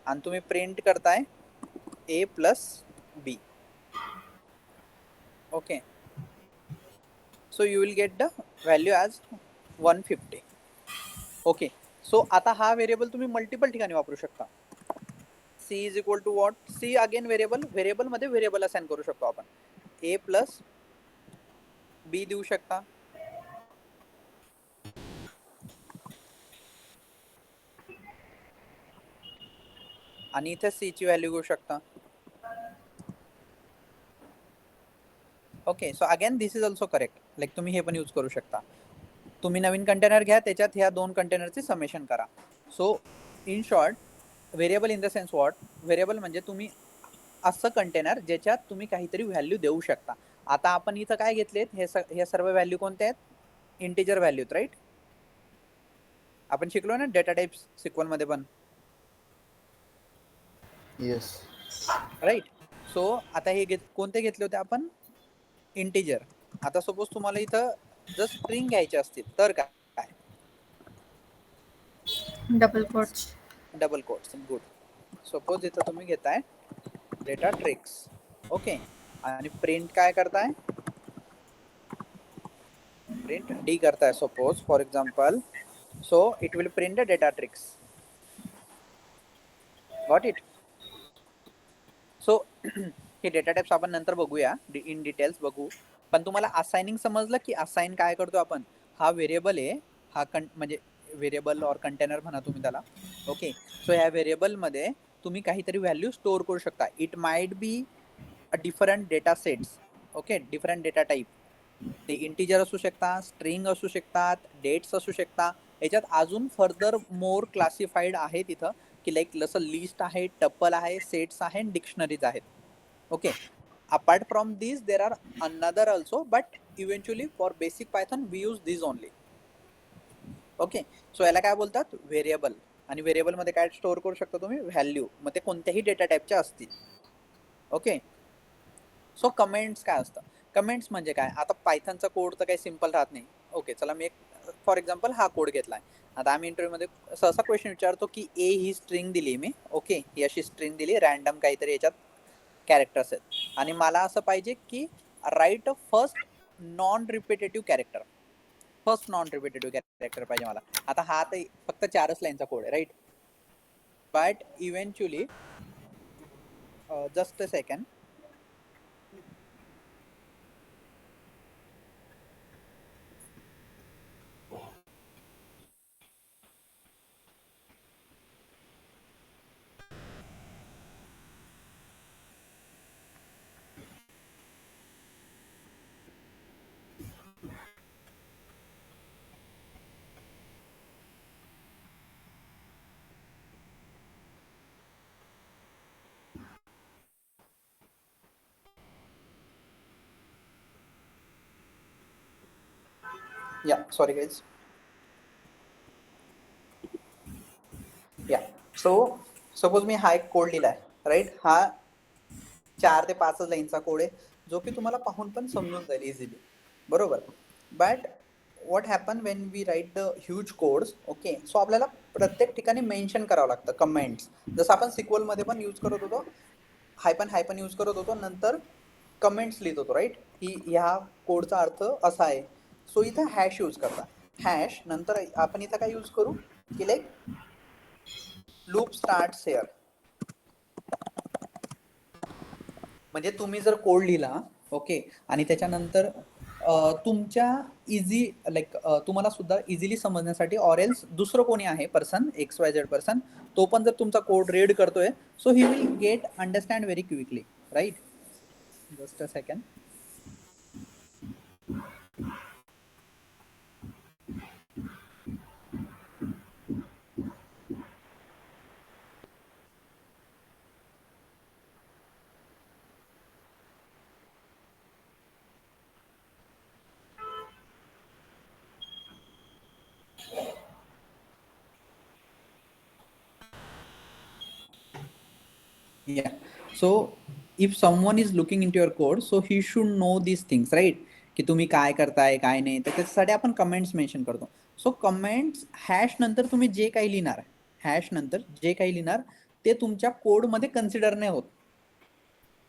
आणि तुम्ही प्रिंट करताय a plus b. Okay, so you will get the value as 150. Okay, so आता हा व्हेरिएबल तुम्ही मल्टिपल ठिकाणी वापरू शकता. c is equal to what, c again variable मध्ये व्हेरिएबल असाइन करू शकतो आपण. a प्लस b देऊ शकता. आणि इथे c ची व्हॅल्यू घेऊ शकता. Okay, so again this is also correct. Like तुम्ही हे पण यूज करू शकता. तुम्ही नवीन कंटेनर घ्या, त्याच्यात ह्या दोन कंटेनरचे समेशन करा. So in short, variable in the sense what, variable म्हणजे तुम्ही असं कंटेनर ज्याच्यात तुम्ही काहीतरी व्हॅल्यू देऊ शकता. आता आपण इथं काय घेतलेत, हे सर्व व्हॅल्यू कोणते आहेत, इंटिजर व्हॅल्यूत, राईट. आपण शिकलो ना डेटा टाइप्स सिक्वल मध्ये पण. Yes, right. सो आता हे कोणते घेतले होते आपण, इंटिजर. आता सपोज तुम्हाला इथं जर स्ट्रिंग घ्यायचे असतील तर काय, double quotes. Double quotes. Good. Suppose इथं तुम्ही घेताय डेटा ट्रिक्स. ओके, आणि प्रिंट काय करताय, प्रिंट डी करताय suppose for example. So it will print the data tricks. Got it. So हे डेटा टाइप्स आपण नंतर बघूया, इन डिटेल्स बघू. पण तुम्हाला असाइनिंग समजलं की असाइन काय करतो आपण, हा व्हेरिएबल आहे, हा म्हणजे व्हेरिएबल और कंटेनर म्हणा तुम्ही त्याला. ओके, सो ह्या व्हेरिएबल मध्ये तुम्ही काहीतरी व्हॅल्यू स्टोअर करू शकता. It might be a different data sets. Okay, different data type. ते इंटिजर असू शकतात, स्ट्रिंग असू शकतात, डेट्स असू शकतात. याच्यात अजून फर्दर मोर क्लासिफाईड आहे तिथं, की लाईक जसं लिस्ट आहे, टपल आहे, सेट्स आहे, डिक्शनरीज आहेत. Okay, apart from this there are another also, but eventually for basic Python we use this only. Okay, so याला काय बोलतात, व्हेरिएबल. आणि व्हेरिएबल मध्ये काय स्टोअर करू शकता तुम्ही, व्हॅल्यू. मग ते कोणत्याही डेटा टाइपच्या असतील. ओके, सो कमेंट्स काय असतं, कमेंट्स म्हणजे काय, आता पायथनचा कोड तर काही सिम्पल राहत नाही. ओके, चला मी एक फॉर एक्झाम्पल हा कोड घेतलाय. आता आम्ही इंटरव्ह्यूमध्ये सहसा क्वेश्चन विचारतो की ए ही स्ट्रिंग दिली मी. ओके, ही अशी स्ट्रिंग दिली, रॅन्डम काहीतरी याच्यात कॅरेक्टर्स आहेत, आणि मला असं पाहिजे की write first non repetitive character. First non repetitive character पाहिजे मला. आता हा तर फक्त 4च लाईनचा कोड आहे, right. But eventually just a second. Yeah sorry guys. Yeah so suppose मी हा एक कोड लिहिलाय, राईट. हा 4 ते 5 लाईनचा कोड आहे, जो की तुम्हाला पाहून पण समजून जाईल इझिली, बरोबर. But what happen when we write the huge codes. Okay, so आपल्याला प्रत्येक ठिकाणी मेन्शन करावं लागतं कमेंट्स. जसं आपण सिक्वल मध्ये पण यूज करत होतो, हायपन यूज करत होतो, नंतर कमेंट्स लिहित होतो, राईट. ही ह्या कोडचा अर्थ असा आहे. सो इथं हॅश यूज करता, हॅश. नंतर आपण इथं काय यूज करू की लाईक लूप स्टार्ट्स हिअर. म्हणजे तुम्ही जर कोड लिहिला, ओके, आणि त्याच्यानंतर तुमच्या इझी लाईक तुम्हाला सुद्धा इझिली समजण्यासाठी, ऑर एल्स दुसरं कोणी आहे पर्सन, XYZ पर्सन, तो पण जर तुमचा कोड रीड करतोय, so he will get understand very quickly, right. Just a second. Yeah. So if someone is looking into your code, so he should know these things, right? की तुम्ही काय करताय काय नाही, तर त्याच्यासाठी आपण कमेंट्स मेन्शन करतो. सो कमेंट्स हॅश नंतर तुम्ही जे काही लिहिणार, हॅश नंतर जे काही लिहिणार, ते तुमच्या कोडमध्ये कन्सिडर नाही होत.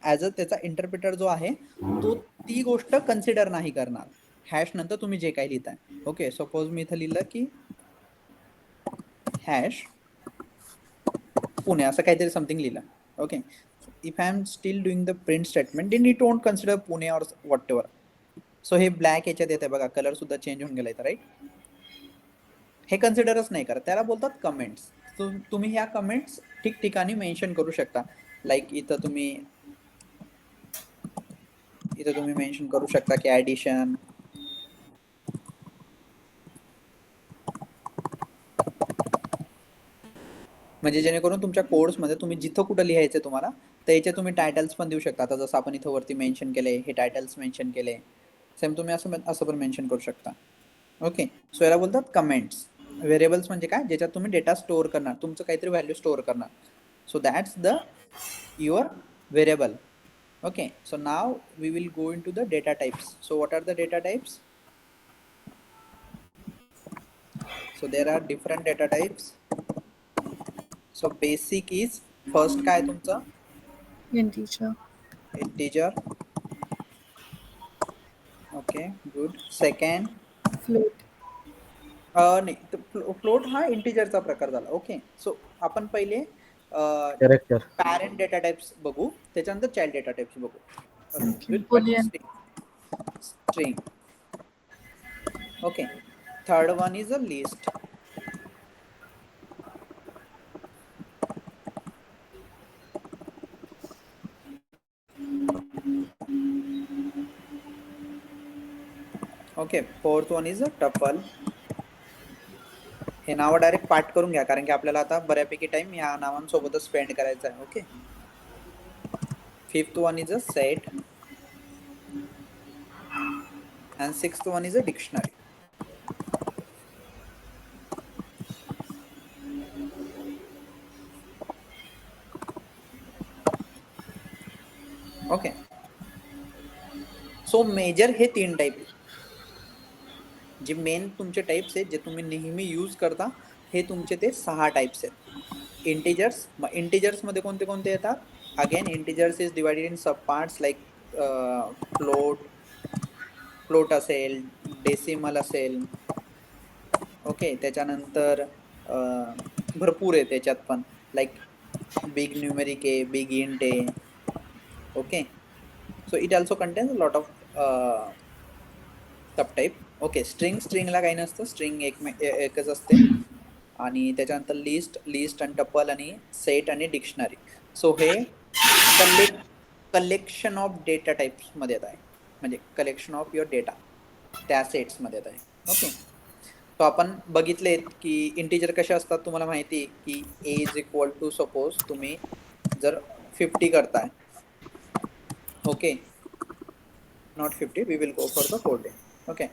ॲज अ त्याचा इंटरप्रिटर जो आहे तो ती गोष्ट कन्सिडर नाही करणार हॅश नंतर तुम्ही जे काही लिहिताय. ओके, सपोज मी इथं लिहिलं की हॅश पुणे असं काहीतरी समथिंग लिहिलं. Okay, if I am still doing the print statement then it won't consider Pune or whatever. So हे ब्लॅक याच्यात येते बघा, कलर सुद्धा चेंज होऊन गेला इथं, राईट. हे कन्सिडरच नाही करत, त्याला बोलतात कमेंट्स. तुम्ही ह्या कमेंट्स ठिकठिकाणी मेन्शन करू शकता. लाईक इथं तुम्ही मेन्शन करू शकता की ॲडिशन, म्हणजे जेणेकरून तुमच्या कोड्समध्ये तुम्ही जिथं कुठं लिहायचं तुम्हाला त्याचे तुम्ही टायटल्स पण देऊ शकता. आता जसं आपण इथं वरती मेन्शन केले, हे टायटल्स मेन्शन केले, सेम तुम्ही असं पण मेन्शन करू शकता. ओके, सो याला बोलतात कमेंट्स. व्हेरिएबल्स म्हणजे काय, ज्याच्यात तुम्ही डेटा स्टोअर करणार, तुमचं काहीतरी व्हॅल्यू स्टोअर करणार. So that's the your variable. Okay, so now we will go into the data types. So what are the data types? So there are different data types. So basic is first काय तुमचं integer. Okay, good. Second float. नाही, float हा इंटिजरचा प्रकार झाला. Okay, so आपण पहिले character parent data types बघू, त्याच्यानंतर चाइल्ड डेटा टाइप्स बघू. Boolean. String. Okay, third one is a list. Okay, fourth one is a tuple. हे नाव डायरेक्ट पाठ करून घ्या, कारण की आपल्याला आता बऱ्यापैकी टाइम या नावांसोबतच स्पेंड करायचा आहे. Okay, fifth one is a set and sixth one is a dictionary. Okay, so major हे 3 टाइप, जे मेन तुमचे टाइप्स आहेत, जे तुम्ही नेहमी यूज करता, हे तुमचे ते 6 टाइप्स आहेत. इंटिजर्स, इंटिजर्स मध्ये कोणते कोणते येतात? Again integers is divided in sub parts like float असेल, डेसिमल असेल. ओके, त्याच्यानंतर भरपूर आहे त्याच्यात पण, लाईक बिग न्यूमेरिक आहे, बिग इंट आहे. Okay, so it also contains lot of sub type. Okay, स्ट्रिंगला काही नसतं, स्ट्रिंग एकच असते. आणि त्याच्यानंतर लिस्ट आणि टपल आणि सेट आणि डिक्शनरी. सो हे कलेक्शन ऑफ डेटा टाइप्स मध्ये येत आहे, म्हणजे कलेक्शन ऑफ युअर डेटा त्या सेट्स मध्ये येत आहे. ओके, तो आपण बघितले की इंटिजर कसे असतात तुम्हाला माहिती, की a is equal to, suppose तुम्ही जर 50 करताय. Okay, not 50, we will go for the 40. Okay,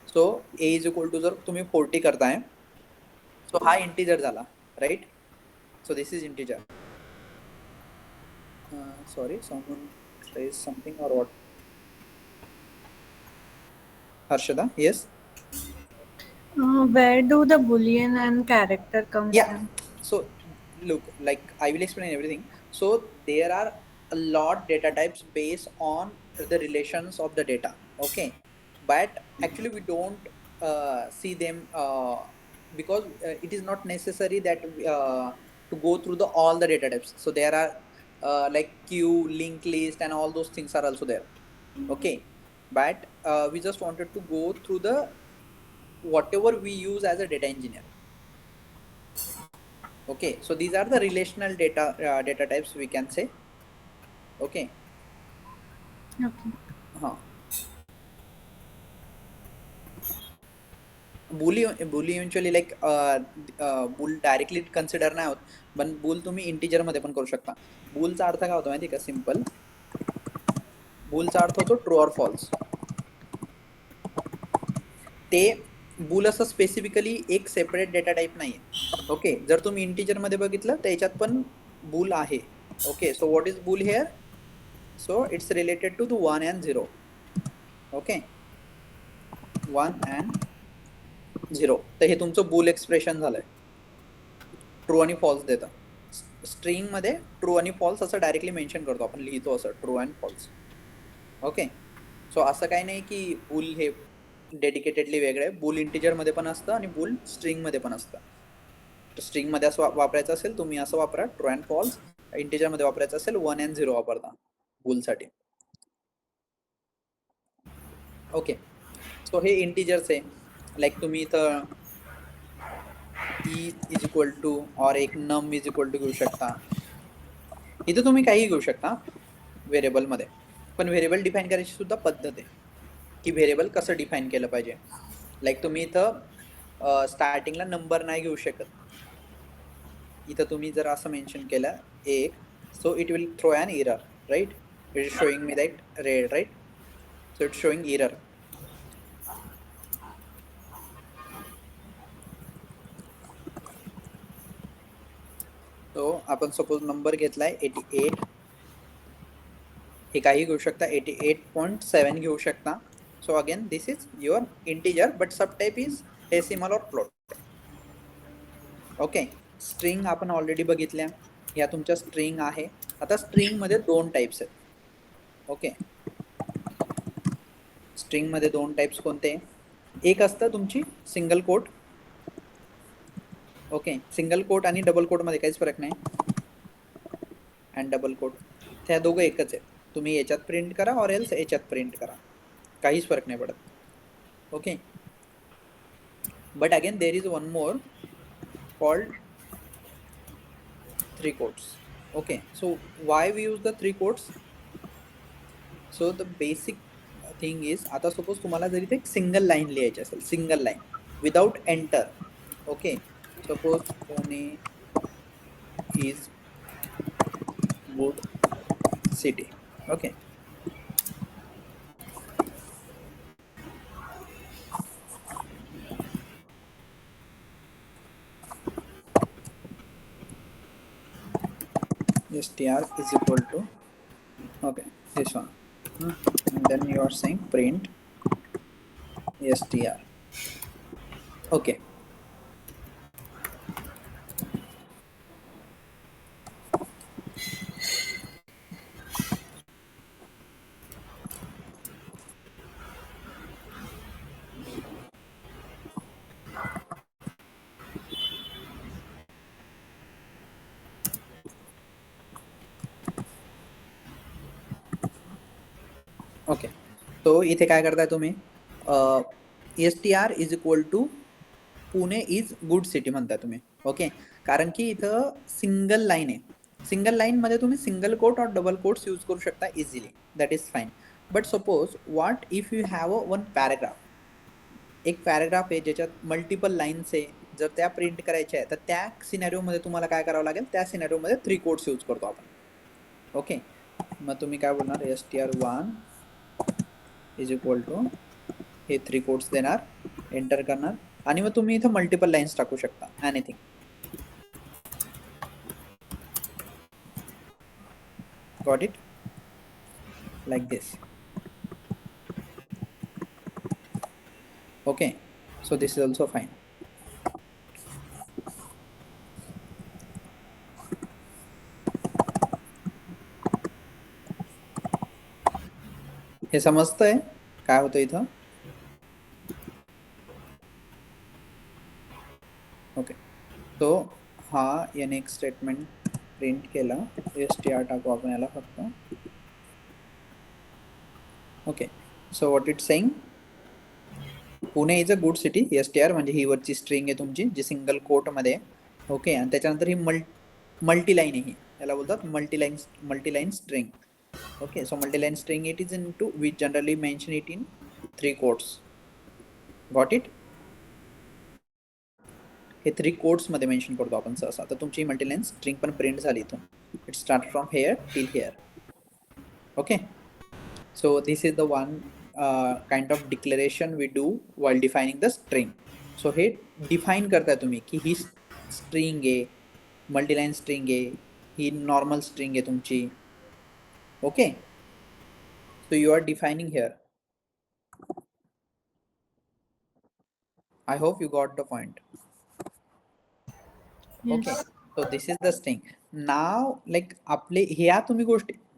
so a is equal to जर तुम्ही 40 करताय, सो हा इंटिजर झाला, right. So this is integer. Sorry, someone says something or what? Harshada, yes. Where do the Boolean and character come from? So look, like I will explain everything. So there are a lot data types based on the relations of the data. Okay, but actually we don't see them because it is not necessary that to go through all the data types. So there are like queue, linked list, and all those things are also there. Okay, but we just wanted to go through the whatever we use as a data engineer. Okay, so these are the relational data types we can say. Okay. Bool eventually like bool directly consider नाही होत, पण bool तुम्ही integer मध्ये पण करू शकता. boolचा अर्थ काय होतो माहिती का? सिंपल, boolचा अर्थ होतो ट्रू ऑर फॉल्स. ते bool असं स्पेसिफिकली एक सेपरेट डेटा टाइप नाहीये. ओके, जर तुम्ही इंटिजर मध्ये बघितलं तर याच्यात पण bool आहे. Okay, so what is bool here? So it's related to the 1 and 0. Okay, 1 and 0. तर हे तुमचं bool एक्सप्रेशन झालंय, ट्रू आणि फॉल्स देतं. स्ट्रिंग मध्ये ट्रू आणि फॉल्स असं डायरेक्टली मेन्शन करतो आपण, लिहितो असं true and false. Okay, so असं काही नाही की बुल हे डेडिकेटेडली वेगळं आहे. बुल इंटिजर मध्ये पण असतं आणि बुल स्ट्रिंग मध्ये पण असतं. स्ट्रिंग मध्ये असं वापरायचं असेल तुम्ही असं वापरा ट्रू अँड फॉल्स. इंटिजर मध्ये वापरायचं असेल 1 and 0 वापरता बुल साठी. ओके, सो हे इंटिजर्स आहे. लाईक तुम्ही इथं ई इज इक्वल टू और एक नम इज इक्वल टू घेऊ शकता. इथं तुम्ही काही घेऊ शकता व्हेरिएबल मध्ये, पण व्हेरिएबल डिफाईन करायची सुद्धा पद्धत आहे की व्हेरिएबल कसं डिफाईन केलं पाहिजे. लाईक तुम्ही इथं स्टार्टिंगला नंबर नाही घेऊ शकत. इथं तुम्ही जर असं मेन्शन केलं एक, so it will throw an error, right. It is showing me that red, right. So it showing error. तो आपण सपोज नंबर घेतलाय 88, हे काही घेऊ शकता, 88.7 घेऊ शकता. So again this is your integer but sub type is decimal और फ्लोट. ओके, स्ट्रिंग आपण ऑलरेडी बघितल्या, ह्या तुमच्या स्ट्रिंग आहे. आता स्ट्रिंग मध्ये दोन टाइप्स आहेत. ओके, स्ट्रिंग मध्ये दोन टाइप्स कोणते? एक असतं तुमची single quote. Okay, single quote आणि डबल कोट मध्ये काहीच फरक नाही. अँड डबल कोट त्या दोघं एकच आहेत. तुम्ही याच्यात प्रिंट करा और एल्स याच्यात प्रिंट करा, काहीच फरक नाही पडत. Okay, but again there is one more called three quotes. Okay, so why we use the three quotes? So the basic thing is, आता सपोज तुम्हाला जरी ते सिंगल लाईन लिहायची असेल, single line without enter. Okay, suppose Pune is good city. Okay, str is equal to, okay, this one, and then you are saying print str. Okay, okay. तो इथे काय करताय तुम्ही, str is equal to Pune is good city म्हणताय तुम्ही. Okay, कारण की इथं सिंगल लाईन आहे. सिंगल लाईन मध्ये तुम्ही सिंगल कोट और डबल कोट्स यूज करू शकता easily, that is fine. But suppose what if you have a one paragraph, एक पॅराग्राफ आहे ज्याच्यात मल्टिपल लाईन्स आहे, जर त्या प्रिंट करायच्या आहे तर त्या सिनॅरिओमध्ये तुम्हाला काय करावं लागेल, त्या सिनॅरिओमध्ये थ्री कोट्स यूज करतो आपण. ओके, मग तुम्ही काय बोलणार, str1 इज इक्वल टू हे थ्री कोट्स देणार, एंटर करणार, आणि मग तुम्ही इथं मल्टिपल लाईन्स टाकू शकता, anything. Got it, like this. Okay, so this is also fine. हे समजतंय काय होतं इथं? ओके, तो हा याने एक स्टेटमेंट प्रिंट केला, str टाकू आपण याला फक्त. Okay, so what it saying, Pune is a good city, str म्हणजे ही वरची स्ट्रिंग आहे तुमची जी सिंगल कोट मध्ये. ओके, आणि त्याच्यानंतर ही मल्टी लाईन आहे, याला बोलतात multi line string. Okay, so multi line string it is in two, we generally mention it in three quotes. Got it, हे थ्री कोट्स मध्ये मेन्शन करतो आपण सहसा. तर तुमची मल्टीलाईन स्ट्रिंग पण प्रिंट झाली इथून. It start from here till here. Okay, so this is the one kind of declaration we do while defining the string. So हे डिफाईन करताय तुम्ही की ही स्ट्रिंग आहे, मल्टीलाईन स्ट्रिंग आहे, ही नॉर्मल स्ट्रिंग आहे तुमची. Okay, so you are defining here. I hope you got the point. Yes. Okay, so this is the string. Now like आपले ह्या तुम्ही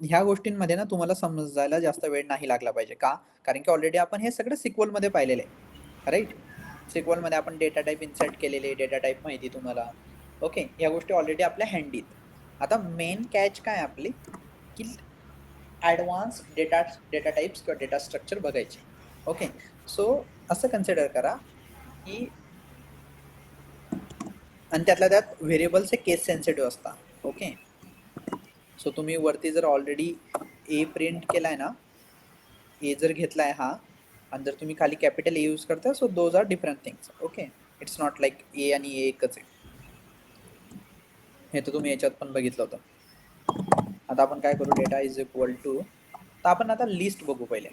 ह्या गोष्टींमध्ये ना तुम्हाला समजायला जास्त वेळ नाही लागला पाहिजे. का? कारण की ऑलरेडी आपण हे सगळं सिक्वलमध्ये पाहिलेलं आहे. राइट? सिक्वलमध्ये आपण डेटा टाइप इन्सर्ट केलेले, डेटा टाइप माहिती तुम्हाला. ओके. ह्या गोष्टी ऑलरेडी आपल्या हँडीत. आता मेन कॅच काय आपली, की ॲडव्हान्स डेटा डेटा टाइप्स किंवा डेटा स्ट्रक्चर बघायचे. ओके. सो असं कन्सिडर करा, की आणि त्यातल्या त्यात व्हेरिएबल्स हे केस सेन्सिटिव्ह असतात. ओके. सो तुम्ही वरती जर ऑलरेडी ए प्रिंट केलाय ना, ए जर घेतलाय हा आणि जर तुम्ही खाली कॅपिटल ए यूज करताय, so those are different things. Okay. It's not like A आणि ए एकच आहे. हे तर तुम्ही याच्यात पण बघितलं होतं. आता आपण काय करू, डेटा इज इक्वल टू, तर आपण आता लिस्ट बघू पहिले.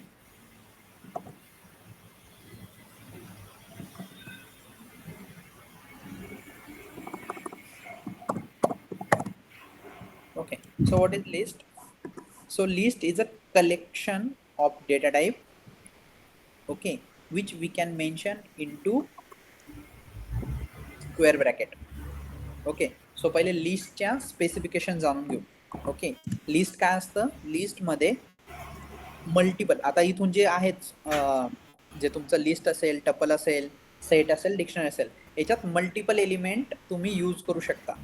Okay, so what is list? So list is a collection of data type, okay, which we can mention into square bracket. Okay, so पहिले लिस्टच्या स्पेसिफिकेशन जाणून घेऊ. ओके, लिस्ट काय असतं, लिस्ट मध्ये मल्टिपल, आता इथून जे आहेत जे तुमचं लिस्ट असेल, टपल असेल, सेट असेल, डिक्शनरी असेल, याच्यात मल्टिपल एलिमेंट तुम्ही यूज करू शकता.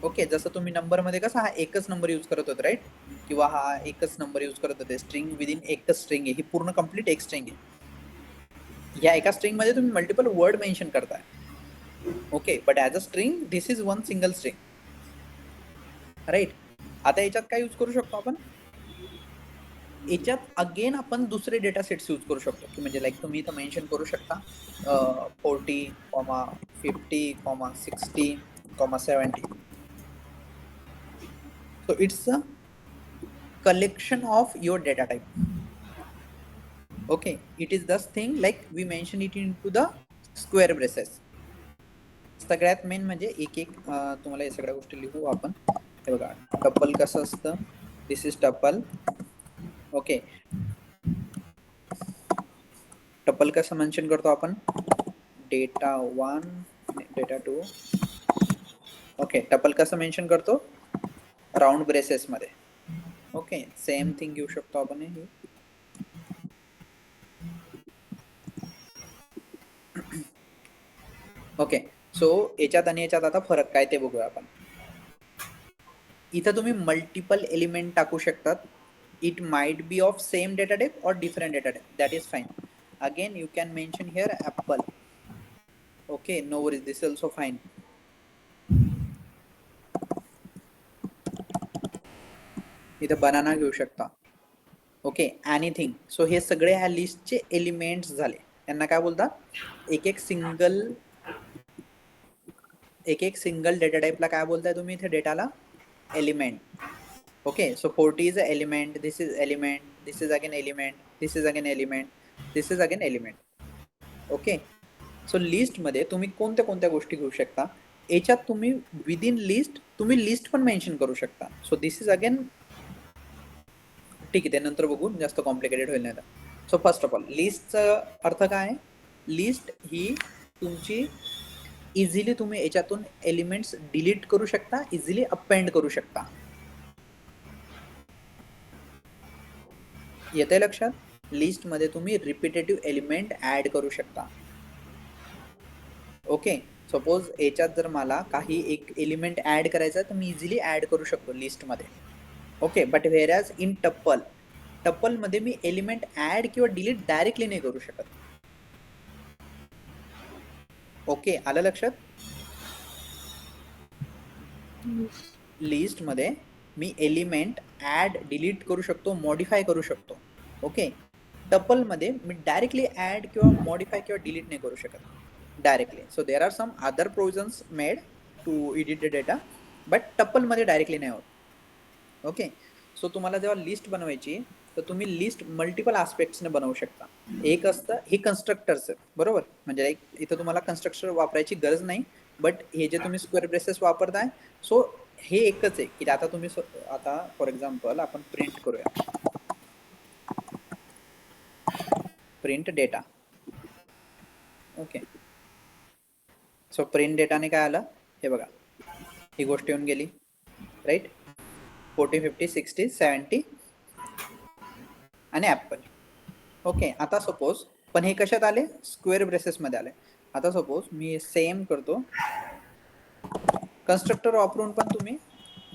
ओके, जसं तुम्ही नंबर मध्ये कसं हा एकच नंबर यूज करत होत, राईट, किंवा हा एकच नंबर यूज करत होते, स्ट्रिंग विदिन एकच स्ट्रिंग आहे, ही पूर्ण कंप्लीट एक स्ट्रिंग आहे. या एका स्ट्रिंग मध्ये तुम्ही मल्टिपल वर्ड मेन्शन करताय. Okay, but as a string this is one single string, right. आता याच्यात काय यूज करू शकतो आपण, याच्यात अगेन आपण दुसरे डेटा सेट्स यूज करू शकतो, की म्हणजे लाईक तुम्ही इथं मेन्शन करू शकता 40, 50, 60, 70. So it's a collection of your data type. Okay, it is this thing like we mention it into the square braces. सगळ्यात मेन म्हणजे एक एक तुम्हाला या सगळ्या गोष्टी लिहू आपण. हे बघा, टपल कसं असतं, दिस इज टपल. ओके, टपल कसं मेन्शन करतो आपण, डेटा 1, डेटा 2. ओके, टपल कसं मेन्शन करतो, राउंड ब्रेसेस मध्ये. ओके, सेम थिंग घेऊ शकतो आपण हे. ओके, सो याच्यात आणि याच्यात आता फरक काय ते बघूया आपण. इथं तुम्ही मल्टिपल एलिमेंट टाकू शकतात. It might be of same data type और different data type, that is fine. Again you can mention here apple. Okay, no worries, this is also fine. इथं बनाना घेऊ शकता. Okay, anything. सो हे सगळे ह्या लिस्टचे elements झाले. यांना काय बोलतात, एक एक सिंगल डेटा टाइपला काय बोलताय तुम्ही इथे, डेटाला element. Okay, so 40 is a element, this is element, this is again element, this is again element, this is again element. Okay, so list मध्ये तुम्ही कोणत्या कोणत्या गोष्टी घेऊ शकता, याच्यात तुम्ही विदिन लिस्ट तुम्ही लिस्ट पण मेन्शन करू शकता. सो दिस इज अगेन, ठीक आहे, ते नंतर बघू, जास्त कॉम्प्लिकेटेड होईल नाही. सो फर्स्ट ऑफ ऑल, लिस्टचा अर्थ काय आहे, लिस्ट ही तुमची इझिली तुम्ही याच्यातून एलिमेंट्स डिलीट करू शकता, इझिली अपेंड करू शकता. येते लक्षात, लिस्ट मध्ये तुम्ही रिपीटेटिव्ह एलिमेंट ऍड करू शकता. ओके, सपोज याच्यात जर मला काही एक एलिमेंट ऍड करायचा तर मी इझिली ऍड करू शकतो लिस्ट मध्ये. ओके, बट व्हेरॅज इन टप्पल मध्ये मी एलिमेंट ऍड किंवा डिलीट डायरेक्टली नाही करू शकत. ओके, आलं लक्षात. लिस्ट मध्ये मी एलिमेंट ऍड डिलीट करू शकतो, मॉडिफाय करू शकतो. ओके, टपल मध्ये मी डायरेक्टली ऍड किंवा मॉडिफाय किंवा डिलीट नाही करू शकत directly. So there are some other provisions made to edit the data, but tuple मध्ये डायरेक्टली नाही होत. ओके, सो तुम्हाला जेव्हा लिस्ट बनवायची तर तुम्ही लिस्ट मल्टिपल आस्पेक्ट्सने बनवू शकता. एक असतं हे कन्स्ट्रक्टर्स, बरोबर, म्हणजे इथं तुम्हाला कन्स्ट्रक्टर वापरायची गरज नाही, बट हे जे तुम्ही स्क्वेअर ब्रेसेस वापरताय, सो हे एकच आहे की आता तुम्ही आता फॉर एक्झाम्पल आपण प्रिंट करूया, print data. Okay, so print डेटाने काय आलं, हे बघा, ही गोष्ट येऊन गेली. राईट. 40, 50, 60, 70 आणि ऍपल. ओके, आता सपोज पण हे कशात आले, स्क्वेअर ब्रेसेस मध्ये आले. आता सपोज मी सेम करतो, कन्स्ट्रक्टर वापरून पण तुम्ही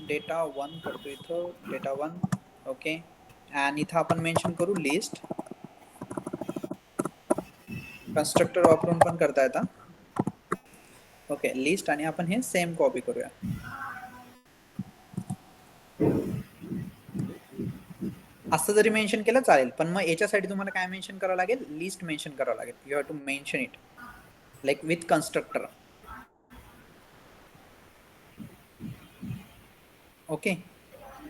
डेटा 1 करतो इथं, डेटा 1. ओके, आणि इथं आपण मेन्शन करू लिस्ट. कन्स्ट्रक्टर वापरून पण करता येतं. ओके, लिस्ट, आणि आपण हे सेम कॉपी करूया. असं जरी मेन्शन केलं चालेल, पण मग याच्यासाठी तुम्हाला काय मेन्शन करावं लागेल, लिस्ट मेन्शन करावं लागेल. You have to mention it like with constructor. Okay,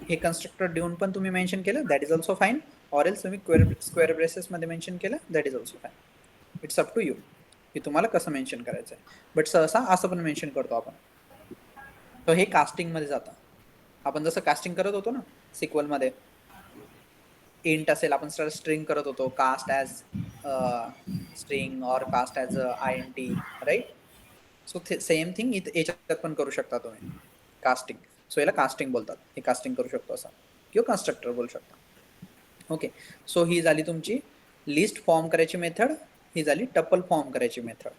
हे कन्स्ट्रक्टर देऊन पण तुम्ही मेन्शन केलं, that is also fine. Or else तुम्ही स्क्वेअर ब्रेसेस मध्ये मेन्शन केलं, that is also fine. It's up to you की तुम्हाला कसं मेन्शन करायचं आहे. बट सहसा असं पण मेन्शन करतो आपण. तर हे कास्टिंग मध्ये जातं. आपण जसं कास्टिंग करत होतो ना सिक्वल मध्ये, इंट असेल, आपण स्ट्रिंग करत होतो, कास्ट ॲज स्ट्रिंग और cast as INT, right. So same thing याच्यात पण करू शकता तुम्ही कास्टिंग. सो याला कास्टिंग बोलतात. हे कास्टिंग करू शकतो असं, किंवा कन्स्ट्रक्टर बोलू शकता. ओके, सो ही झाली तुमची लिस्ट फॉर्म करायची मेथड, ही झाली टपल फॉर्म करायची मेथड.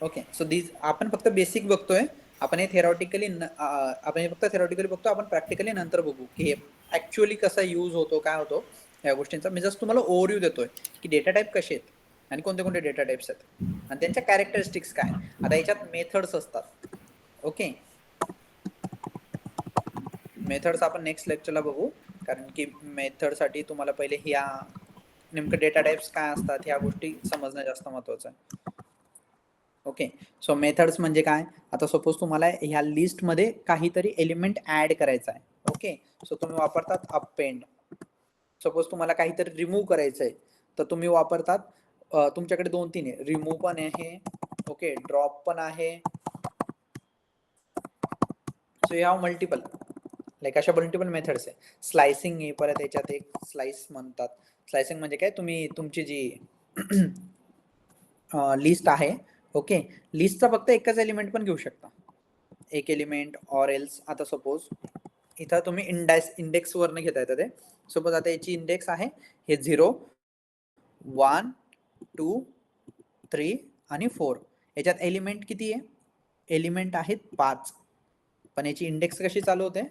ओके, सो दीज आपण फक्त बेसिक बघतोय. आपण हे थेरॉटिकली फक्त थेरॉटिकली बघतो. आपण प्रॅक्टिकली नंतर बघू की हे ऍक्च्युअली कसा यूज होतो, काय होतो या गोष्टींचा. मी जस्ट तुम्हाला ओव्हरव्ह्यू देतोय की डेटा टाईप कसे आहेत आणि कोणते कोणते डेटा टाईप्स आहेत आणि त्यांच्या कॅरेक्टरिस्टिक्स काय. आता याच्यात मेथड्स असतात. ओके, मेथड्स आपण नेक्स्ट लेक्चरला बघू, कारण की मेथडसाठी तुम्हाला पहिले ह्या नेमकं डेटा टाईप्स काय असतात ह्या गोष्टी समजणं जास्त महत्त्वाचं आहे. ओके, सो मेथड्स म्हणजे काय. आता सपोज तुम्हाला ह्या लिस्ट मध्ये काहीतरी एलिमेंट ऍड करायचा आहे. ओके, सो तुम्ही वापरतात अपेंड. सपोज तुम्हाला काहीतरी रिमूव्ह करायचं आहे, तर तुम्ही वापरतात, तुमच्याकडे 2-3 आहे, रिमूव्ह पण आहे, ओके, ड्रॉप पण आहे. सो या मल्टिपल, लाईक अशा मल्टिपल मेथड्स आहे. स्लायसिंग आहे, परत याच्यात एक स्लाइस म्हणतात. स्लायसिंग म्हणजे काय, तुम्ही तुमची जी लिस्ट आहे, ओके, लिस्टचा फक्त एकच एलिमेंट पण घेऊ शकता, एक एलिमेंट. ऑर एल्स आता सपोज इथं तुम्ही इंडेक्स वरनं घेता येतं ते. सपोज आता याची इंडेक्स आहे हे 0, 1, 2, 3 आणि 4. याच्यात एलिमेंट किती आहे, एलिमेंट आहेत 5, पण याची इंडेक्स कशी चालू होते.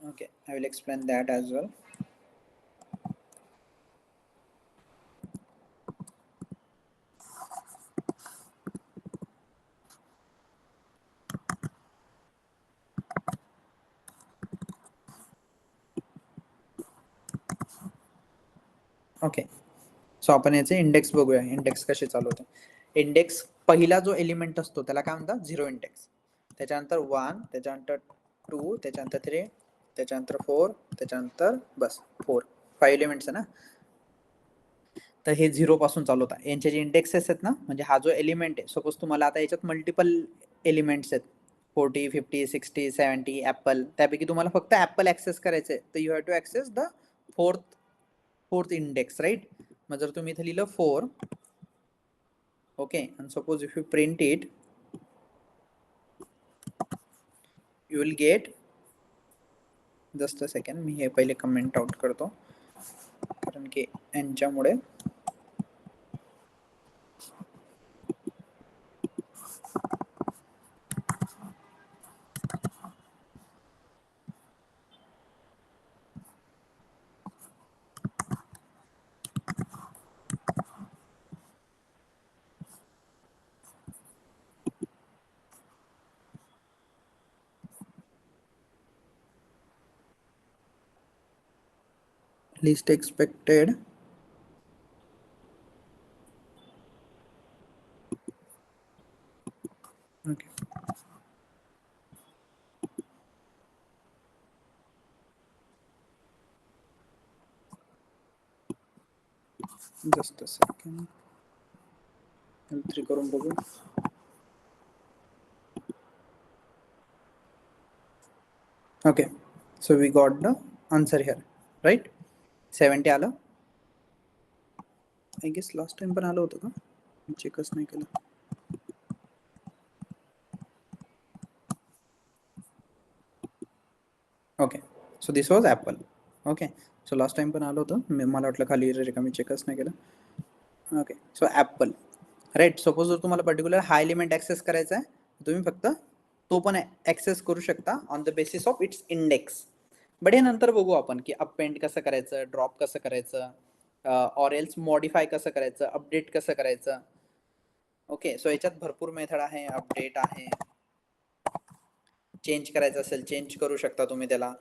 Okay, I will explain that as well. Okay, so आपण याचे इंडेक्स बघूया, इंडेक्स कसे चालू होते. इंडेक्स पहिला जो एलिमेंट असतो त्याला काय म्हणतात, 0 इंडेक्स. त्याच्यानंतर 1, त्याच्यानंतर 2, त्याच्यानंतर 3, त्याच्यानंतर 4, त्याच्यानंतर बस 5 एलिमेंट्स आहे ना. तर हे 0 पासून चालू होतात. यांचे जे इंडेक्सेस आहेत ना, म्हणजे हा जो एलिमेंट आहे, सपोज तुम्हाला आता याच्यात मल्टिपल एलिमेंट्स आहेत, 40, 50, 60, 70 ऍपल. त्यापैकी तुम्हाला फक्त ऍपल ऍक्सेस करायचं आहे, तर you have to access the fourth index, right. मग जर तुम्ही इथे लिहिलं 4, okay, and suppose if you print it, you will get, just a second, मी हे पहिले कमेंट आउट करतो, कारण की यांच्यामुळे least expected. Okay, just a second, L3 करून बघू. Okay, so we got the answer here, right. 70 आलं. आय गेस लास्ट टाइम पण आलं होतं का, चेकच नाही केलं. Okay, so this was Apple. Okay, so last time पण आलो होतं, मला वाटलं खाली रिकामी चेकच नाही केलं. Okay, so apple right. Suppose जर तुम्हाला पर्टिक्युलर हा एलिमेंट ॲक्सेस करायचा आहे, तुम्ही फक्त तो पण ॲक्सेस करू शकता on the basis of its index. But हे नंतर बघू आपण की अपपेंड कसं करायचं, ड्रॉप कसं करायचं, ऑर एल्स मॉडिफाय कसं करायचं, अपडेट कसं करायचं. ओके, सो याच्यात भरपूर मेथड आहे, अपडेट आहे, चेंज करायचं असेल चेंज करू शकता तुम्ही त्याला.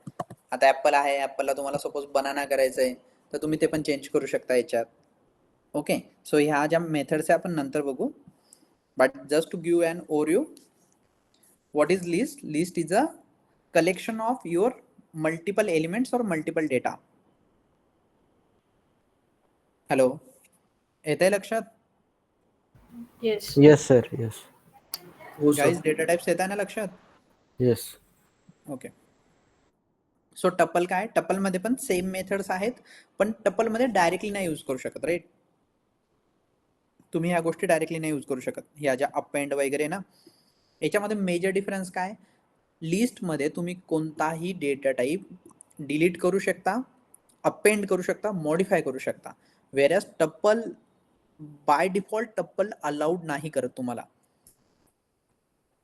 आता ॲपल आहे, ॲपलला तुम्हाला सपोज बनाना करायचं आहे तर तुम्ही ते पण चेंज करू शकता याच्यात. ओके, सो ह्या ज्या मेथड्स आहे आपण नंतर बघू. But just to give an overview, what is list? List is a collection of your multiple elements or multiple data. Hello, येत आहे लक्षात Yes. Yes, sir. Yes. हो सर. गाईज? डेटा टाइप्स येत आहे ना लक्षात? Yes. ओके, सो टपल काय, tuple मध्ये पण सेम मेथड्स आहेत, पण टपल मध्ये डायरेक्टली नाही यूज करू शकत. राईट, तुम्ही ह्या गोष्टी डायरेक्टली नाही यूज करू शकत, ह्या ज्या अपेंड वगैरे ना. याच्यामध्ये मेजर डिफरन्स काय, लिस्ट मध्ये तुम्ही कोणताही डेटा टाइप डिलीट करू शकता, अपेंड करू शकता, मॉडिफाय करू शकता. वेरॅज टप्पल बाय डिफॉल्ट टप्पल अलाउड नाही करत तुम्हाला.